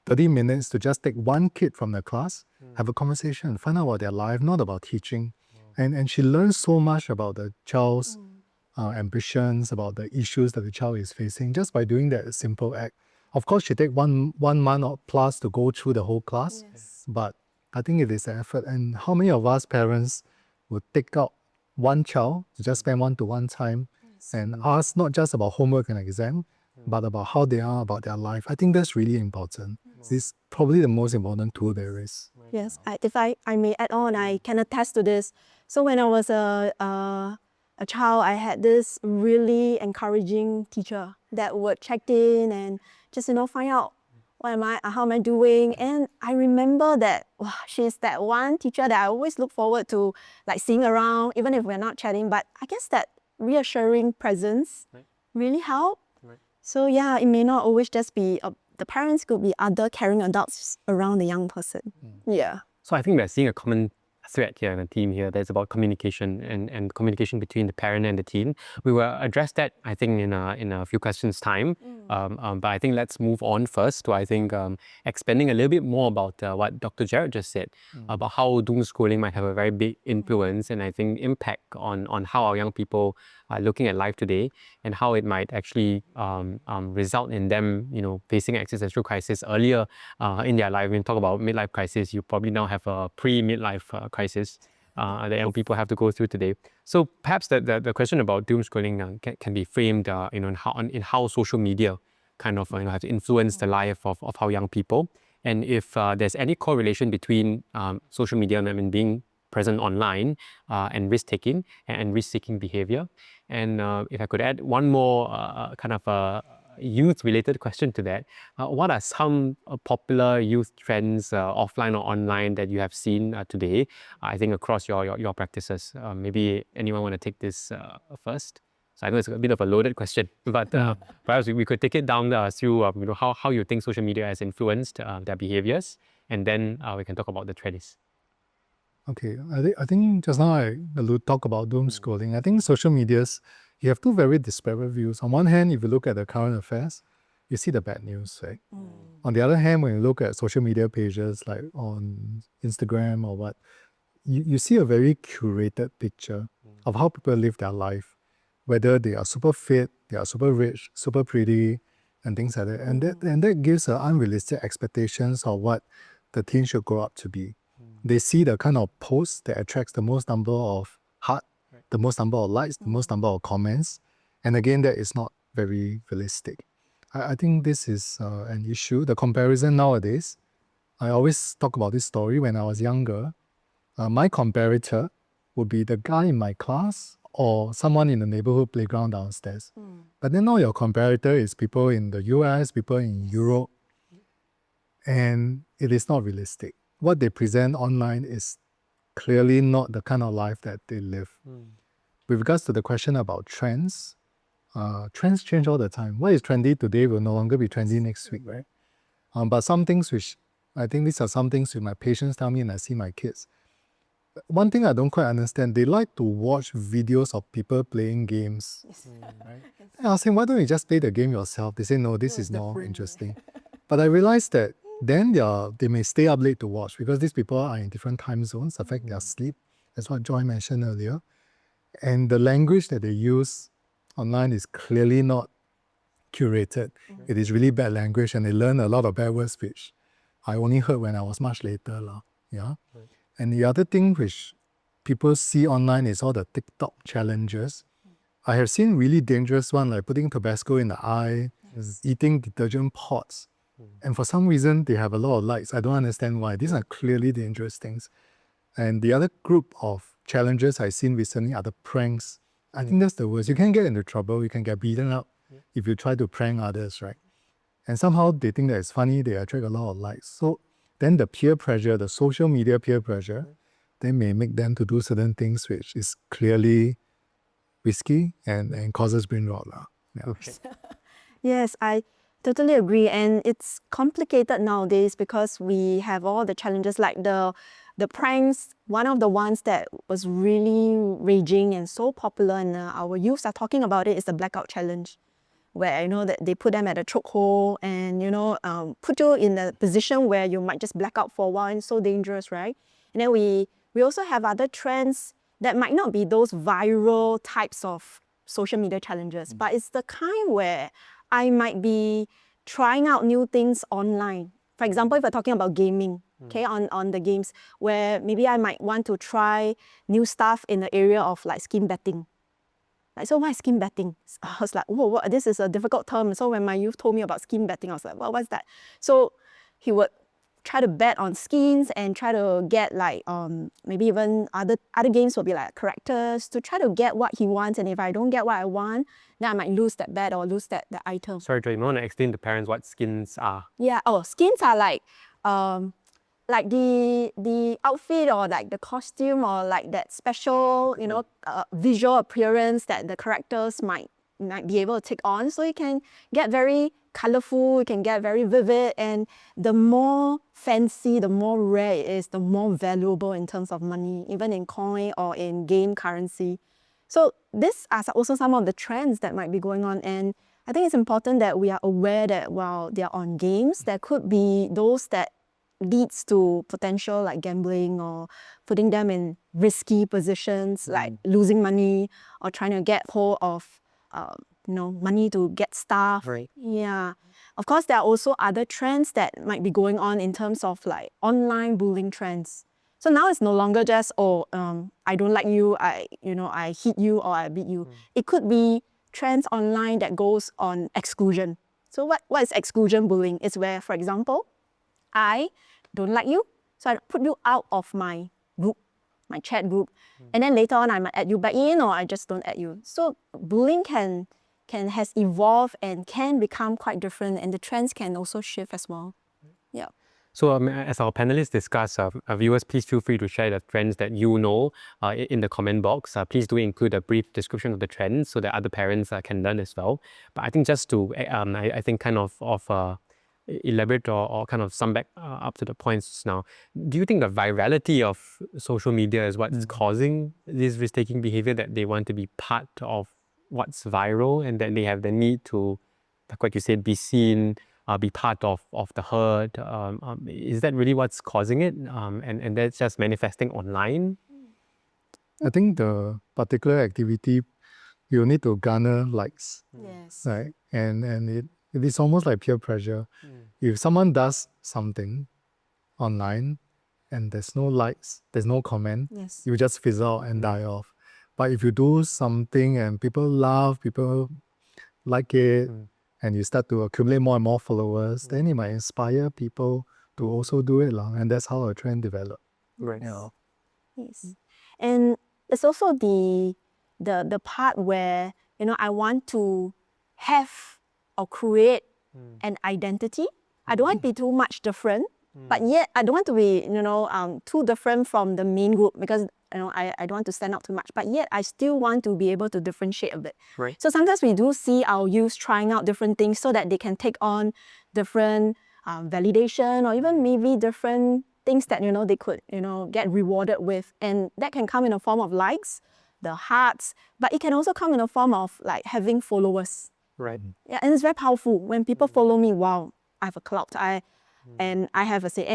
30 minutes, to just take one kid from the class, have a conversation, find out about their life, not about teaching. And she learned so much about the child's ambitions, about the issues that the child is facing, just by doing that simple act. Of course, she take one month or plus to go through the whole class, but I think it is an effort. And how many of us parents would take out one child to just spend one-to-one time and ask not just about homework and exam, but about how they are, about their life? I think that's really important. It's probably the most important tool there is. Yes, if I may add on, I can attest to this. So when I was a child, I had this really encouraging teacher that would check in and just find out how am I doing. And I remember that she's that one teacher that I always look forward to, like, seeing around, even if we're not chatting. But I guess that reassuring presence really helped. So yeah, it may not always just be the parents, could be other caring adults around the young person. Yeah. So I think we're seeing a common thread here and a theme here that's about communication and communication between the parent and the teen. We will address that, I think, in a few questions' time. But I think let's move on first to, I think, expanding a little bit more about what Dr. Jared just said about how doom scrolling might have a very big influence and I think impact on how our young people are looking at life today and how it might actually result in them, facing existential crisis earlier in their life. When you talk about midlife crisis, you probably now have a pre-midlife crisis that young people have to go through today. So perhaps the question about doom scrolling can be framed in how social media kind of have influenced the life of how young people, and if there's any correlation between social media and being present online and risk-taking and risk-seeking behavior. And if I could add one more kind of youth-related question to that, what are some popular youth trends, offline or online, that you have seen today, I think, across your practices? Maybe anyone want to take this first? So I know it's a bit of a loaded question, but perhaps we could take it down through how you think social media has influenced their behaviors, and then we can talk about the trends. Okay, I think just now I talk about doom scrolling. I think social medias, you have two very disparate views. On one hand, if you look at the current affairs, you see the bad news, right? On the other hand, when you look at social media pages like on Instagram or what, you see a very curated picture of how people live their life, whether they are super fit, they are super rich, super pretty, and things like that. And that gives unrealistic expectations of what the teen should grow up to be. They see the kind of post that attracts the most number of heart, the most number of likes, the most number of comments. And again, that is not very realistic. I think this is an issue. The comparison nowadays, I always talk about this story. When I was younger, my comparator would be the guy in my class or someone in the neighborhood playground downstairs. But then now your comparator is people in the US, people in Europe, and it is not realistic. What they present online is clearly not the kind of life that they live. With regards to the question about trends, trends change all the time. What is trendy today will no longer be trendy next week, right? But some things which, I think these are some things which my patients tell me and I see my kids. One thing I don't quite understand, they like to watch videos of people playing games. Right? And I was saying, why don't you just play the game yourself? They say, no, this is more interesting. But I realized that then they may stay up late to watch because these people are in different time zones, affect their sleep. That's what Joy mentioned earlier. And the language that they use online is clearly not curated. It is really bad language, and they learn a lot of bad words which I only heard when I was much later. Yeah. And the other thing which people see online is all the TikTok challenges. I have seen really dangerous ones like putting Tabasco in the eye, eating detergent pots. And for some reason, they have a lot of likes. I don't understand why. These are clearly dangerous things. And the other group of challenges I've seen recently are the pranks. I think that's the worst. You can get into trouble. You can get beaten up if you try to prank others, right? And somehow they think that it's funny. They attract a lot of likes. So then the peer pressure, the social media peer pressure, they may make them to do certain things which is clearly risky and causes brain rot. Yeah. Okay. Yes, I totally agree. And it's complicated nowadays because we have all the challenges like the pranks. One of the ones that was really raging and so popular and our youths are talking about it is the blackout challenge, where that they put them at a chokehold and put you in a position where you might just black out for a while, and it's so dangerous, right? And then we also have other trends that might not be those viral types of social media challenges, but it's the kind where I might be trying out new things online. For example, if we're talking about gaming, okay, on the games, where maybe I might want to try new stuff in the area of like skin betting. Like, so why is skin betting? I was like, whoa, this is a difficult term. So when my youth told me about skin betting, I was like, well, what's that? So he would try to bet on skins and try to get like maybe even other games will be like characters to try to get what he wants. And if I don't get what I want, then I might lose that bet or lose that item. Sorry, Joy, you want to explain to parents what skins are? Yeah, skins are like the outfit or like the costume or like that special, visual appearance that the characters might be able to take on. So you can get very colorful, it can get very vivid, and the more fancy, the more rare it is, the more valuable in terms of money, even in coin or in game currency. So these are also some of the trends that might be going on, and I think it's important that we are aware that while they're on games, there could be those that leads to potential like gambling or putting them in risky positions like losing money or trying to get hold of money to get stuff. Right. Yeah. Of course, there are also other trends that might be going on in terms of like online bullying trends. So now it's no longer just, I don't like you, I hit you or I beat you. It could be trends online that goes on exclusion. So what is exclusion bullying? It's where, for example, I don't like you, so I put you out of my group, my chat group, and then later on I might add you back in, or I just don't add you. So bullying has evolved and can become quite different, and the trends can also shift as well. Yeah. So as our panelists discuss, viewers, please feel free to share the trends that you know in the comment box. Please do include a brief description of the trends so that other parents can learn as well. But I think just to, I think kind of elaborate or kind of sum back up to the points now, do you think the virality of social media is what's causing this risk-taking behavior, that they want to be part of what's viral and that they have the need to, like you said, be seen, be part of the herd? Is that really what's causing it? And that's just manifesting online? I think the particular activity, you need to garner likes, Yes. right? And it is almost like peer pressure. If someone does something online and there's no likes, there's no comment, Yes. you just fizzle out and die off. But if you do something and people laugh, people like it, and you start to accumulate more and more followers, then it might inspire people to also do it. And that's how a trend develops. Right. Yeah. Yes. And it's also the part where, I want to have or create an identity. I don't want to be too much different, but yet I don't want to be, too different from the main group, because I don't want to stand out too much, but yet I still want to be able to differentiate a bit. Right. So sometimes we do see our youth trying out different things so that they can take on different validation, or even maybe different things that, they could, get rewarded with. And that can come in a form of likes, the hearts, but it can also come in a form of like having followers. Right. Yeah, and it's very powerful. When people follow me, wow, I have a clout. And I have a say.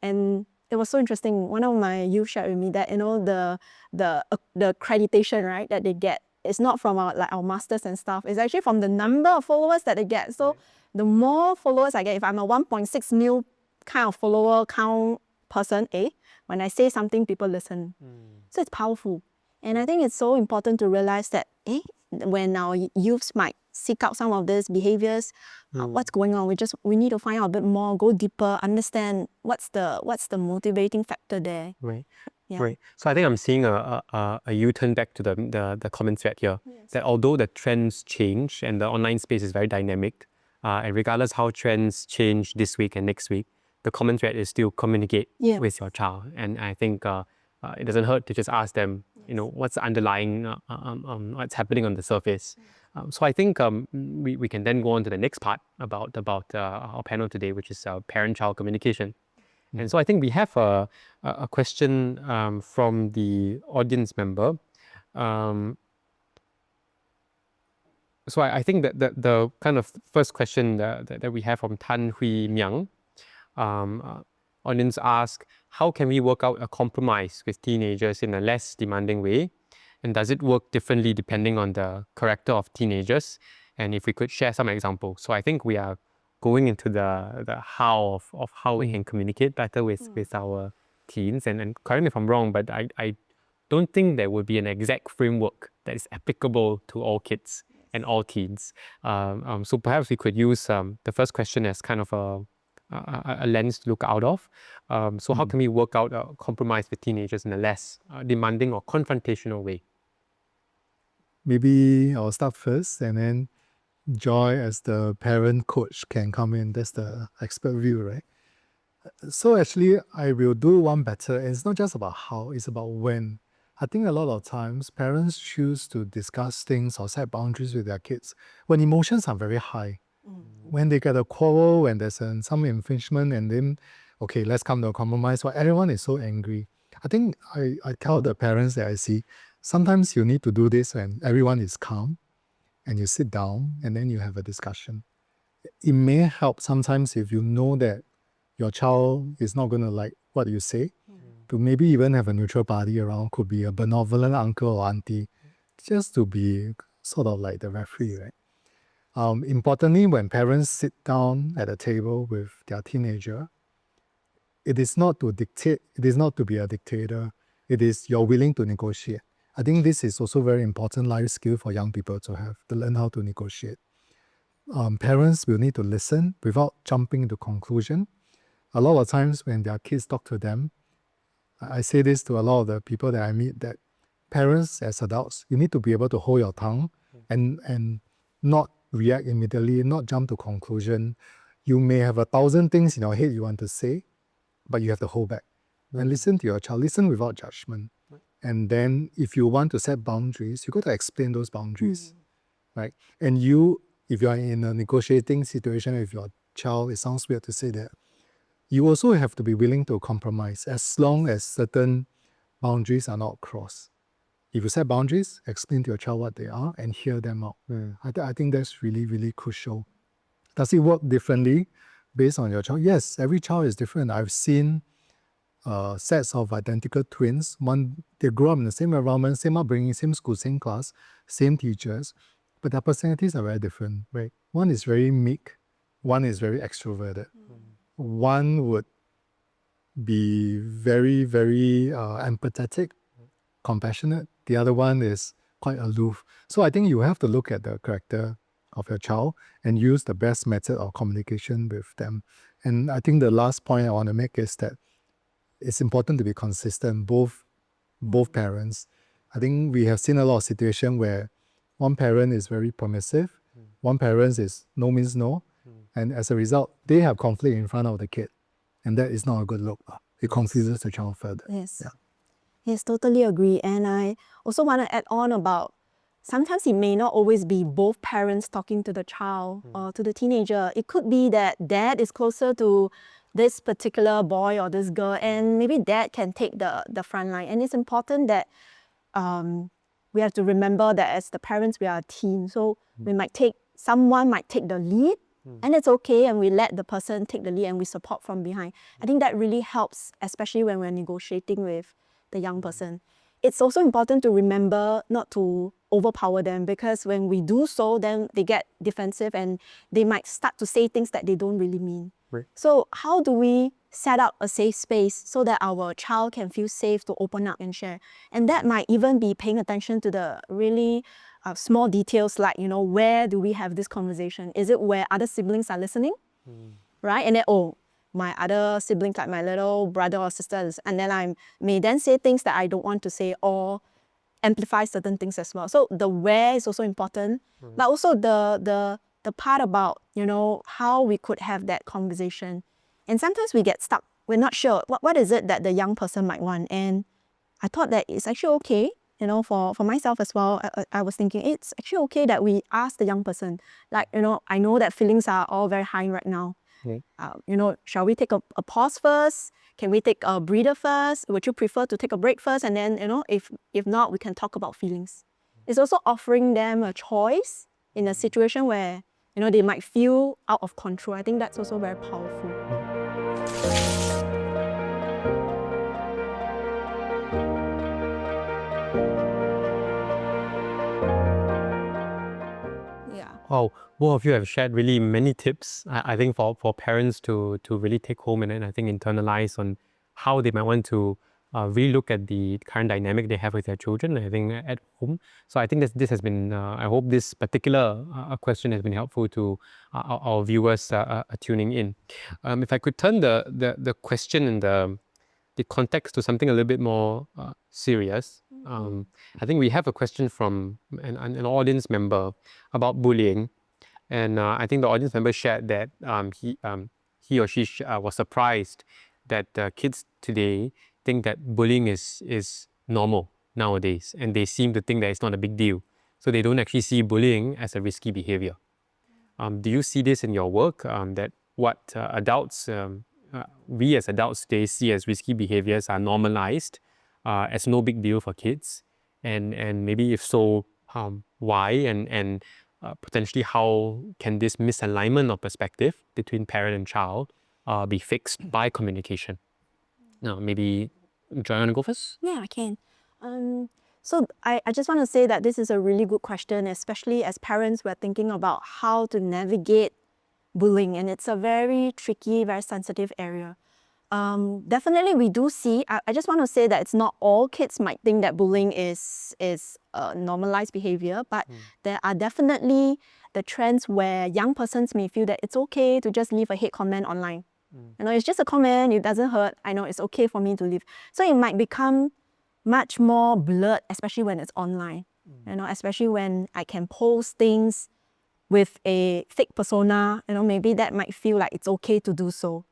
And it was so interesting. One of my youth shared with me that, the accreditation, right, that they get, it's not from our masters and stuff. It's actually from the number of followers that they get. So the more followers I get, if I'm a 1.6 mil kind of follower count person, when I say something, people listen. So it's powerful. And I think it's so important to realize that, when our youths might seek out some of these behaviors, what's going on? We need to find out a bit more, go deeper, understand what's the motivating factor there. Right. Yeah. Right. So I think I'm seeing a U-turn back to the comment thread here. Yes. That although the trends change and the online space is very dynamic, and regardless how trends change this week and next week, the comment thread is still communicate with your child. And I think it doesn't hurt to just ask them, what's the underlying, what's happening on the surface. So I think we can then go on to the next part about our panel today, which is parent-child communication. And so I think we have a question from the audience member. So I think that the kind of first question that we have from Tan Hui Myang, audience ask, how can we work out a compromise with teenagers in a less demanding way? And does it work differently depending on the character of teenagers? And if we could share some examples. So I think we are going into the how of how we can communicate better with our teens. And correct me if I'm wrong, but I don't think there would be an exact framework that is applicable to all kids and all teens. So perhaps we could use the first question as kind of a lens to look out of. So how can we work out a compromise with teenagers in a less demanding or confrontational way? Maybe I'll start first, and then Joy as the parent coach can come in. That's the expert view, right? So actually, I will do one better. And it's not just about how, it's about when. I think a lot of times parents choose to discuss things or set boundaries with their kids when emotions are very high. When they get a quarrel, when there's some infringement, and then, okay, let's come to a compromise, well, everyone is so angry. I think I tell the parents that I see, sometimes you need to do this when everyone is calm, and you sit down, and then you have a discussion. It may help sometimes if you know that your child is not going to like what you say, to maybe even have a neutral party around, could be a benevolent uncle or auntie, just to be sort of like the referee, right? Importantly, when parents sit down at a table with their teenager, it is not to dictate, it is not to be a dictator, it is you're willing to negotiate. I think this is also very important life skill for young people to have, to learn how to negotiate. Parents will need to listen without jumping to conclusion. A lot of times when their kids talk to them, I say this to a lot of the people that I meet, that parents as adults, you need to be able to hold your tongue and not react immediately, not jump to conclusion. You may have 1,000 things in your head you want to say, but you have to hold back. And listen to your child, listen without judgment. And then if you want to set boundaries, you got to explain those boundaries, right? And you, if you are in a negotiating situation with your child, it sounds weird to say that, you also have to be willing to compromise as long as certain boundaries are not crossed. If you set boundaries, explain to your child what they are and hear them out. I think that's really, really crucial. Does it work differently based on your child? Yes, every child is different. I've seen sets of identical twins. One, they grew up in the same environment, same upbringing, same school, same class, same teachers, but their personalities are very different. Right? One is very meek, one is very extroverted. One would be very, very empathetic, compassionate. The other one is quite aloof. So I think you have to look at the character of your child and use the best method of communication with them. And I think the last point I want to make is that it's important to be consistent, both parents. I think we have seen a lot of situations where one parent is very permissive, one parent is no means no, and as a result, they have conflict in front of the kid. And that is not a good look. It confuses the child further. Yes. Yeah. Yes, totally agree. And I also want to add on about sometimes it may not always be both parents talking to the child or to the teenager. It could be that dad is closer to this particular boy or this girl, and maybe dad can take the front line. And it's important that we have to remember that as the parents, we are a team. So someone might take the lead, and it's okay, and we let the person take the lead and we support from behind. I think that really helps, especially when we're negotiating with the young person. It's also important to remember not to overpower them, because when we do so, then they get defensive and they might start to say things that they don't really mean. Right. So how do we set up a safe space so that our child can feel safe to open up and share? And that might even be paying attention to the really small details, like, where do we have this conversation? Is it where other siblings are listening? Right? And then, my other siblings, like my little brother or sisters, and then I may then say things that I don't want to say, or amplify certain things as well. So the where is also important, but also the part about, how we could have that conversation. And sometimes we get stuck. We're not sure what is it that the young person might want. And I thought that it's actually okay, for myself as well. I was thinking it's actually okay that we ask the young person, like, I know that feelings are all very high right now. Shall we take a pause first? Can we take a breather first? Would you prefer to take a break first? And then, if not, we can talk about feelings. It's also offering them a choice in a situation where, they might feel out of control. I think that's also very powerful. Yeah. Wow, both of you have shared really many tips, I think, for parents to really take home and then I think internalize on how they might want to really look at the current dynamic they have with their children, I think, at home. So I think this has been, I hope this particular question has been helpful to our viewers tuning in. If I could turn the question and the context to something a little bit more serious. I think we have a question from an audience member about bullying, and I think the audience member shared that he or she was surprised that kids today think that bullying is normal nowadays, and they seem to think that it's not a big deal. So they don't actually see bullying as a risky behavior. Do you see this in your work, that what we as adults today see as risky behaviors are normalized as no big deal for kids? And maybe if so, why? And potentially how can this misalignment of perspective between parent and child be fixed by communication? Maybe Joy, you want to go first? Yeah, I can. So I just want to say that this is a really good question, especially as parents, we're thinking about how to navigate bullying, and it's a very tricky, very sensitive area. Definitely we do see, I just want to say that it's not all kids might think that bullying is normalized behavior, but there are definitely the trends where young persons may feel that it's okay to just leave a hate comment online. You know, it's just a comment, it doesn't hurt, I know it's okay for me to leave. So it might become much more blurred, especially when it's online. You know, especially when I can post things with a fake persona, you know, maybe that might feel like it's okay to do so.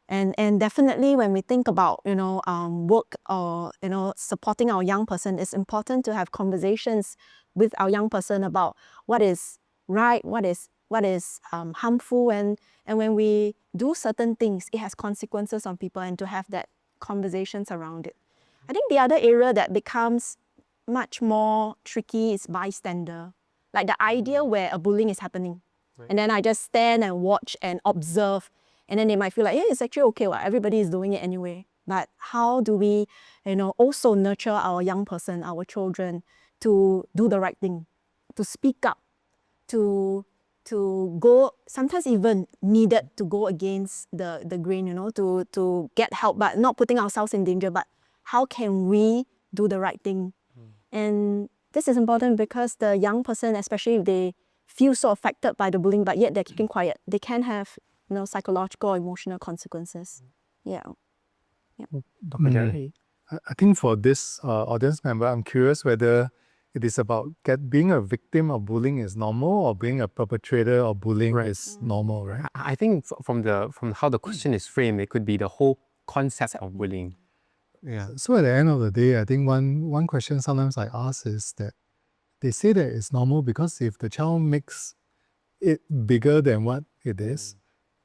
And definitely when we think about, you know, work or, you know, supporting our young person, it's important to have conversations with our young person about what is right, what is harmful, and when we do certain things, it has consequences on people, and to have that conversations around it. I think the other area that becomes much more tricky is bystander. Like the idea where a bullying is happening. And then I just stand and watch and observe. And then they might feel like, hey, it's actually okay, well, everybody is doing it anyway. But how do we, you know, also nurture our young person, our children, to do the right thing, to speak up, to go, sometimes even needed to go against the grain, you know, to get help, but not putting ourselves in danger, but how can we do the right thing? And this is important because the young person, especially if they feel so affected by the bullying, but yet they're keeping quiet, they can have, you know, psychological or emotional consequences. Yeah. Dr. Jared? I think for this audience member, I'm curious whether it is about being a victim of bullying is normal, or being a perpetrator of bullying is normal, right? I think from how the question is framed, it could be the whole concept of bullying. Yeah. So at the end of the day, I think one question sometimes I ask is that they say that it's normal because if the child makes it bigger than what it is,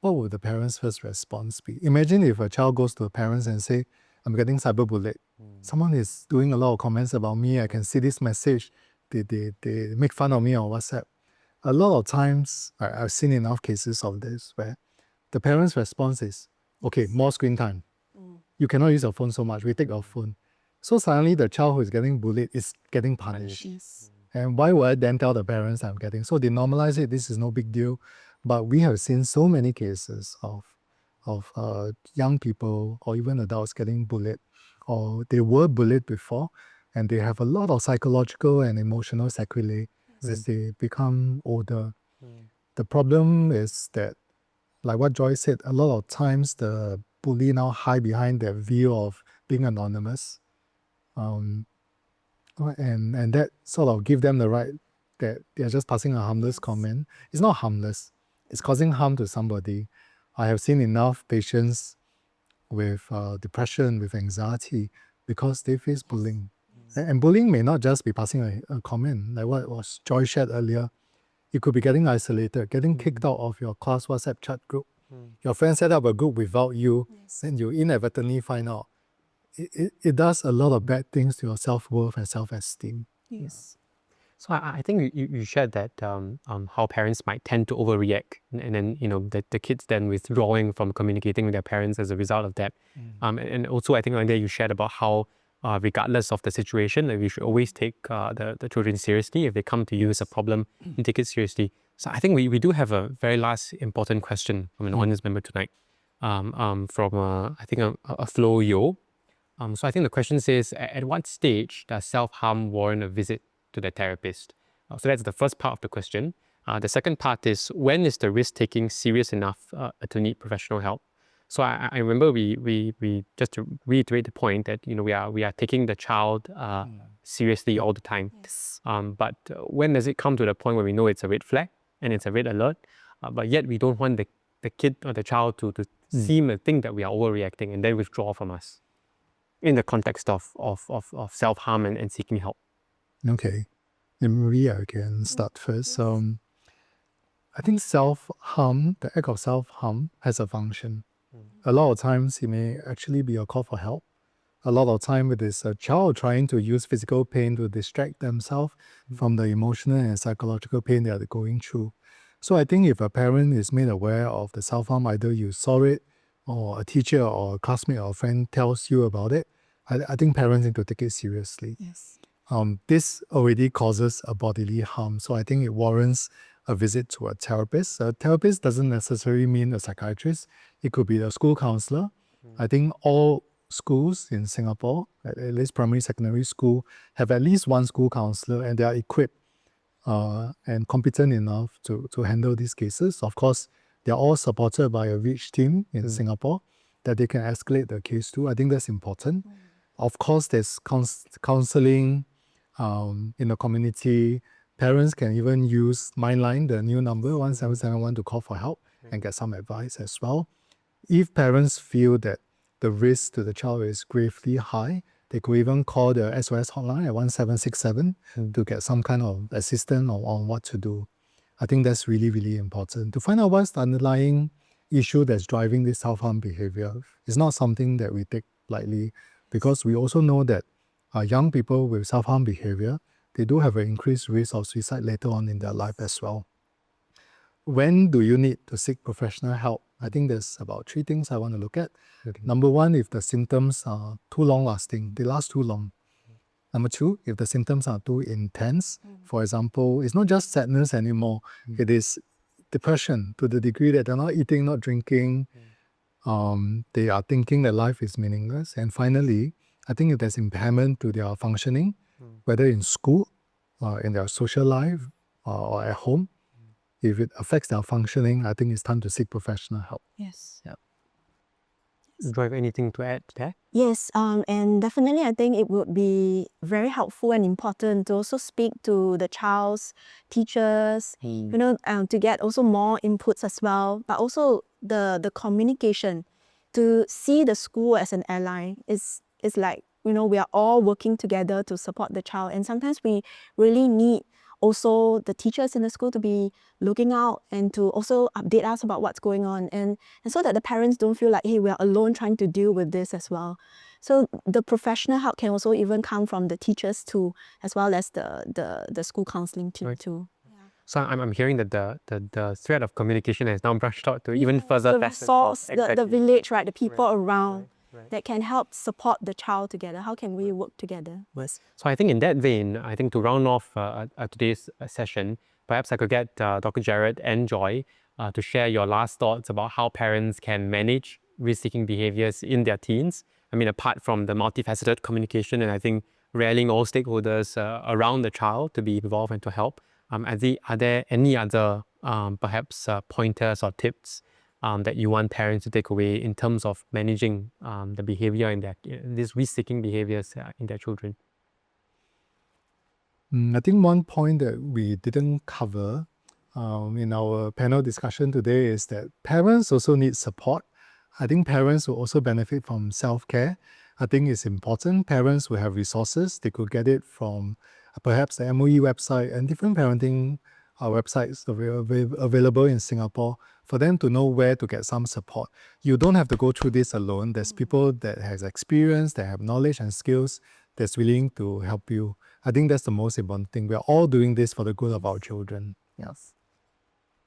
what would the parents' first response be? Imagine if a child goes to the parents and say, I'm getting cyberbullied. Someone is doing a lot of comments about me. I can see this message. They make fun of me on WhatsApp. A lot of times, I've seen enough cases of this where the parents' response is, okay, more screen time. You cannot use your phone so much. We take your phone. So suddenly the child who is getting bullied is getting punished. Yes. And why would I then tell the parents I'm getting? So they normalize it. This is no big deal. But we have seen so many cases of young people or even adults getting bullied, or they were bullied before, and they have a lot of psychological and emotional sequelae as they become older. The problem is that, like what Joy said, a lot of times the bully now hide behind their view of being anonymous. And that sort of give them the right that they're just passing a harmless comment. It's not harmless. It's causing harm to somebody. I have seen enough patients with depression, with anxiety, because they face bullying. And bullying may not just be passing a comment, like what was Joy shared earlier. You could be getting isolated, getting kicked out of your class WhatsApp chat group. Your friend set up a group without you, then you inadvertently find out. It does a lot of bad things to your self-worth and self-esteem. Yes. So I think you shared that how parents might tend to overreact, and then the kids then withdrawing from communicating with their parents as a result of that. And also I think earlier you shared about how regardless of the situation, we should always take the children seriously. If they come to you as a problem, you take it seriously. So I think we do have a very last important question from an audience member tonight, from I think a Flo Yo. So I think the question says, at what stage does self-harm warrant a visit to the therapist? So that's the first part of the question. The second part is, when is the risk-taking serious enough to need professional help? So I remember we just to reiterate the point that we are taking the child seriously all the time. Yes. But when does it come to the point where we know it's a red flag and it's a red alert, but yet we don't want the kid or the child to seem to think that we are overreacting and then withdraw from us in the context of self-harm and seeking help? Okay. And maybe I can start first. I think self-harm, the act of self-harm has a function. A lot of times it may actually be a call for help. A lot of time it is a child trying to use physical pain to distract themselves from the emotional and psychological pain they are going through. So I think if a parent is made aware of the self-harm, either you saw it or a teacher or a classmate or a friend tells you about it, I think parents need to take it seriously. Yes. This already causes a bodily harm, so I think it warrants a visit to a therapist. A therapist doesn't necessarily mean a psychiatrist. It could be a school counselor. I think all schools in Singapore, at least primary, secondary school, have at least one school counselor, and they are equipped and competent enough to handle these cases. Of course, they are all supported by a rich team in Singapore that they can escalate the case to. I think that's important. Of course, there's counseling in the community. Parents can even use MindLine, the new number 1771, to call for help and get some advice as well. If parents feel that the risk to the child is gravely high, they could even call the SOS hotline at 1767 to get some kind of assistance on what to do. I think that's really, really important. To find out what's the underlying issue that's driving this self-harm behavior is not something that we take lightly, because we also know that young people with self-harm behavior, they do have an increased risk of suicide later on in their life as well. When do you need to seek professional help? I think there's about 3 things I want to look at. Number 1, if the symptoms are too long-lasting, they last too long. Number 2, if the symptoms are too intense, for example, it's not just sadness anymore, it is depression to the degree that they're not eating, not drinking, they are thinking that life is meaningless. And finally, I think if there's impairment to their functioning, whether in school, in their social life, or at home, if it affects their functioning, I think it's time to seek professional help. Yes. Do you have anything to add there? Yes, and definitely I think it would be very helpful and important to also speak to the child's teachers, to get also more inputs as well, but also the communication, to see the school as an ally is like, we are all working together to support the child, and sometimes we really need also the teachers in the school to be looking out and to also update us about what's going on, and so that the parents don't feel like, hey, we're alone trying to deal with this as well. So the professional help can also even come from the teachers too, as well as the school counseling team too. So I'm hearing that the thread of communication has now branched out to even further the facets resource, of the village, right, the people around that can help support the child together. How can we work together? So I think in that vein, I think to round off today's session, perhaps I could get Dr. Jared and Joy to share your last thoughts about how parents can manage risk-seeking behaviors in their teens. I mean, apart from the multifaceted communication and I think rallying all stakeholders around the child to be involved and to help, are there any other perhaps pointers or tips that you want parents to take away in terms of managing the behavior in these risk-seeking behaviors in their children? I think one point that we didn't cover in our panel discussion today is that parents also need support. I think parents will also benefit from self-care. I think it's important. Parents will have resources. They could get it from perhaps the MOE website and different parenting websites available in Singapore for them to know where to get some support. You don't have to go through this alone. There's people that has experience, that have knowledge and skills that's willing to help you. I think that's the most important thing. We're all doing this for the good of our children. Yes.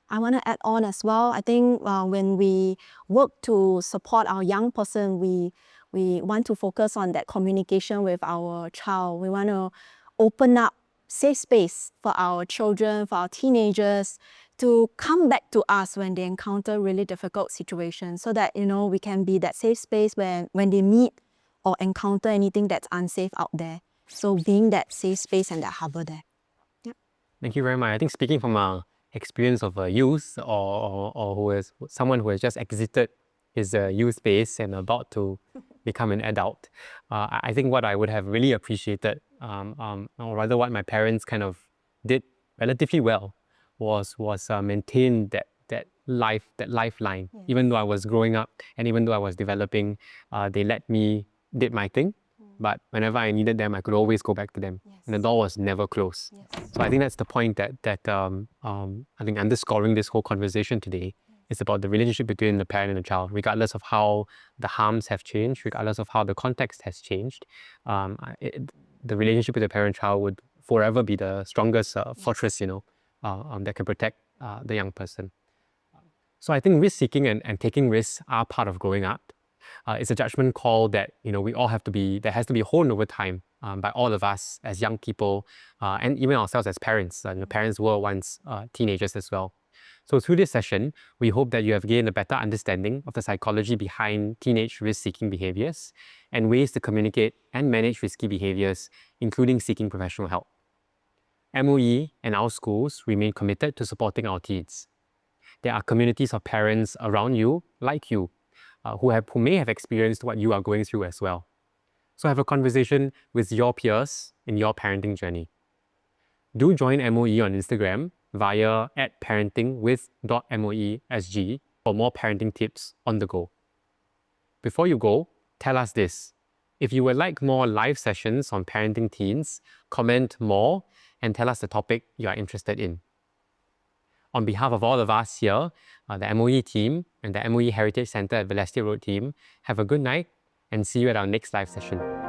I want to add on as well. I think when we work to support our young person, we want to focus on that communication with our child. We want to open up safe space for our children, for our teenagers to come back to us when they encounter really difficult situations, so that we can be that safe space when they meet or encounter anything that's unsafe out there. So being that safe space and that harbor there. Thank you very much. I think speaking from our experience of a youth or someone who has just exited his youth space and about to become an adult, I think what I would have really appreciated, or rather what my parents kind of did relatively well, was maintain that lifeline. Even though I was growing up and even though I was developing, they let me did my thing. but whenever I needed them, I could always go back to them. And the door was never closed. So I think that's the point that I think underscoring this whole conversation today is about the relationship between the parent and the child, regardless of how the harms have changed, regardless of how the context has changed. The relationship with the parent-child would forever be the strongest fortress, that can protect the young person. So I think risk-seeking and taking risks are part of growing up. It's a judgment call that we all have to be, that has to be honed over time by all of us as young people and even ourselves as parents. Parents were once teenagers as well. So through this session, we hope that you have gained a better understanding of the psychology behind teenage risk-seeking behaviors and ways to communicate and manage risky behaviors, including seeking professional help. MOE and our schools remain committed to supporting our teens. There are communities of parents around you, like you, who may have experienced what you are going through as well. So have a conversation with your peers in your parenting journey. Do join MOE on Instagram via @parentingwith.moesg for more parenting tips on the go. Before you go, tell us this. If you would like more live sessions on parenting teens, comment more and tell us the topic you are interested in. On behalf of all of us here, the MOE team and the MOE Heritage Centre at Balestier Road team, have a good night and see you at our next live session.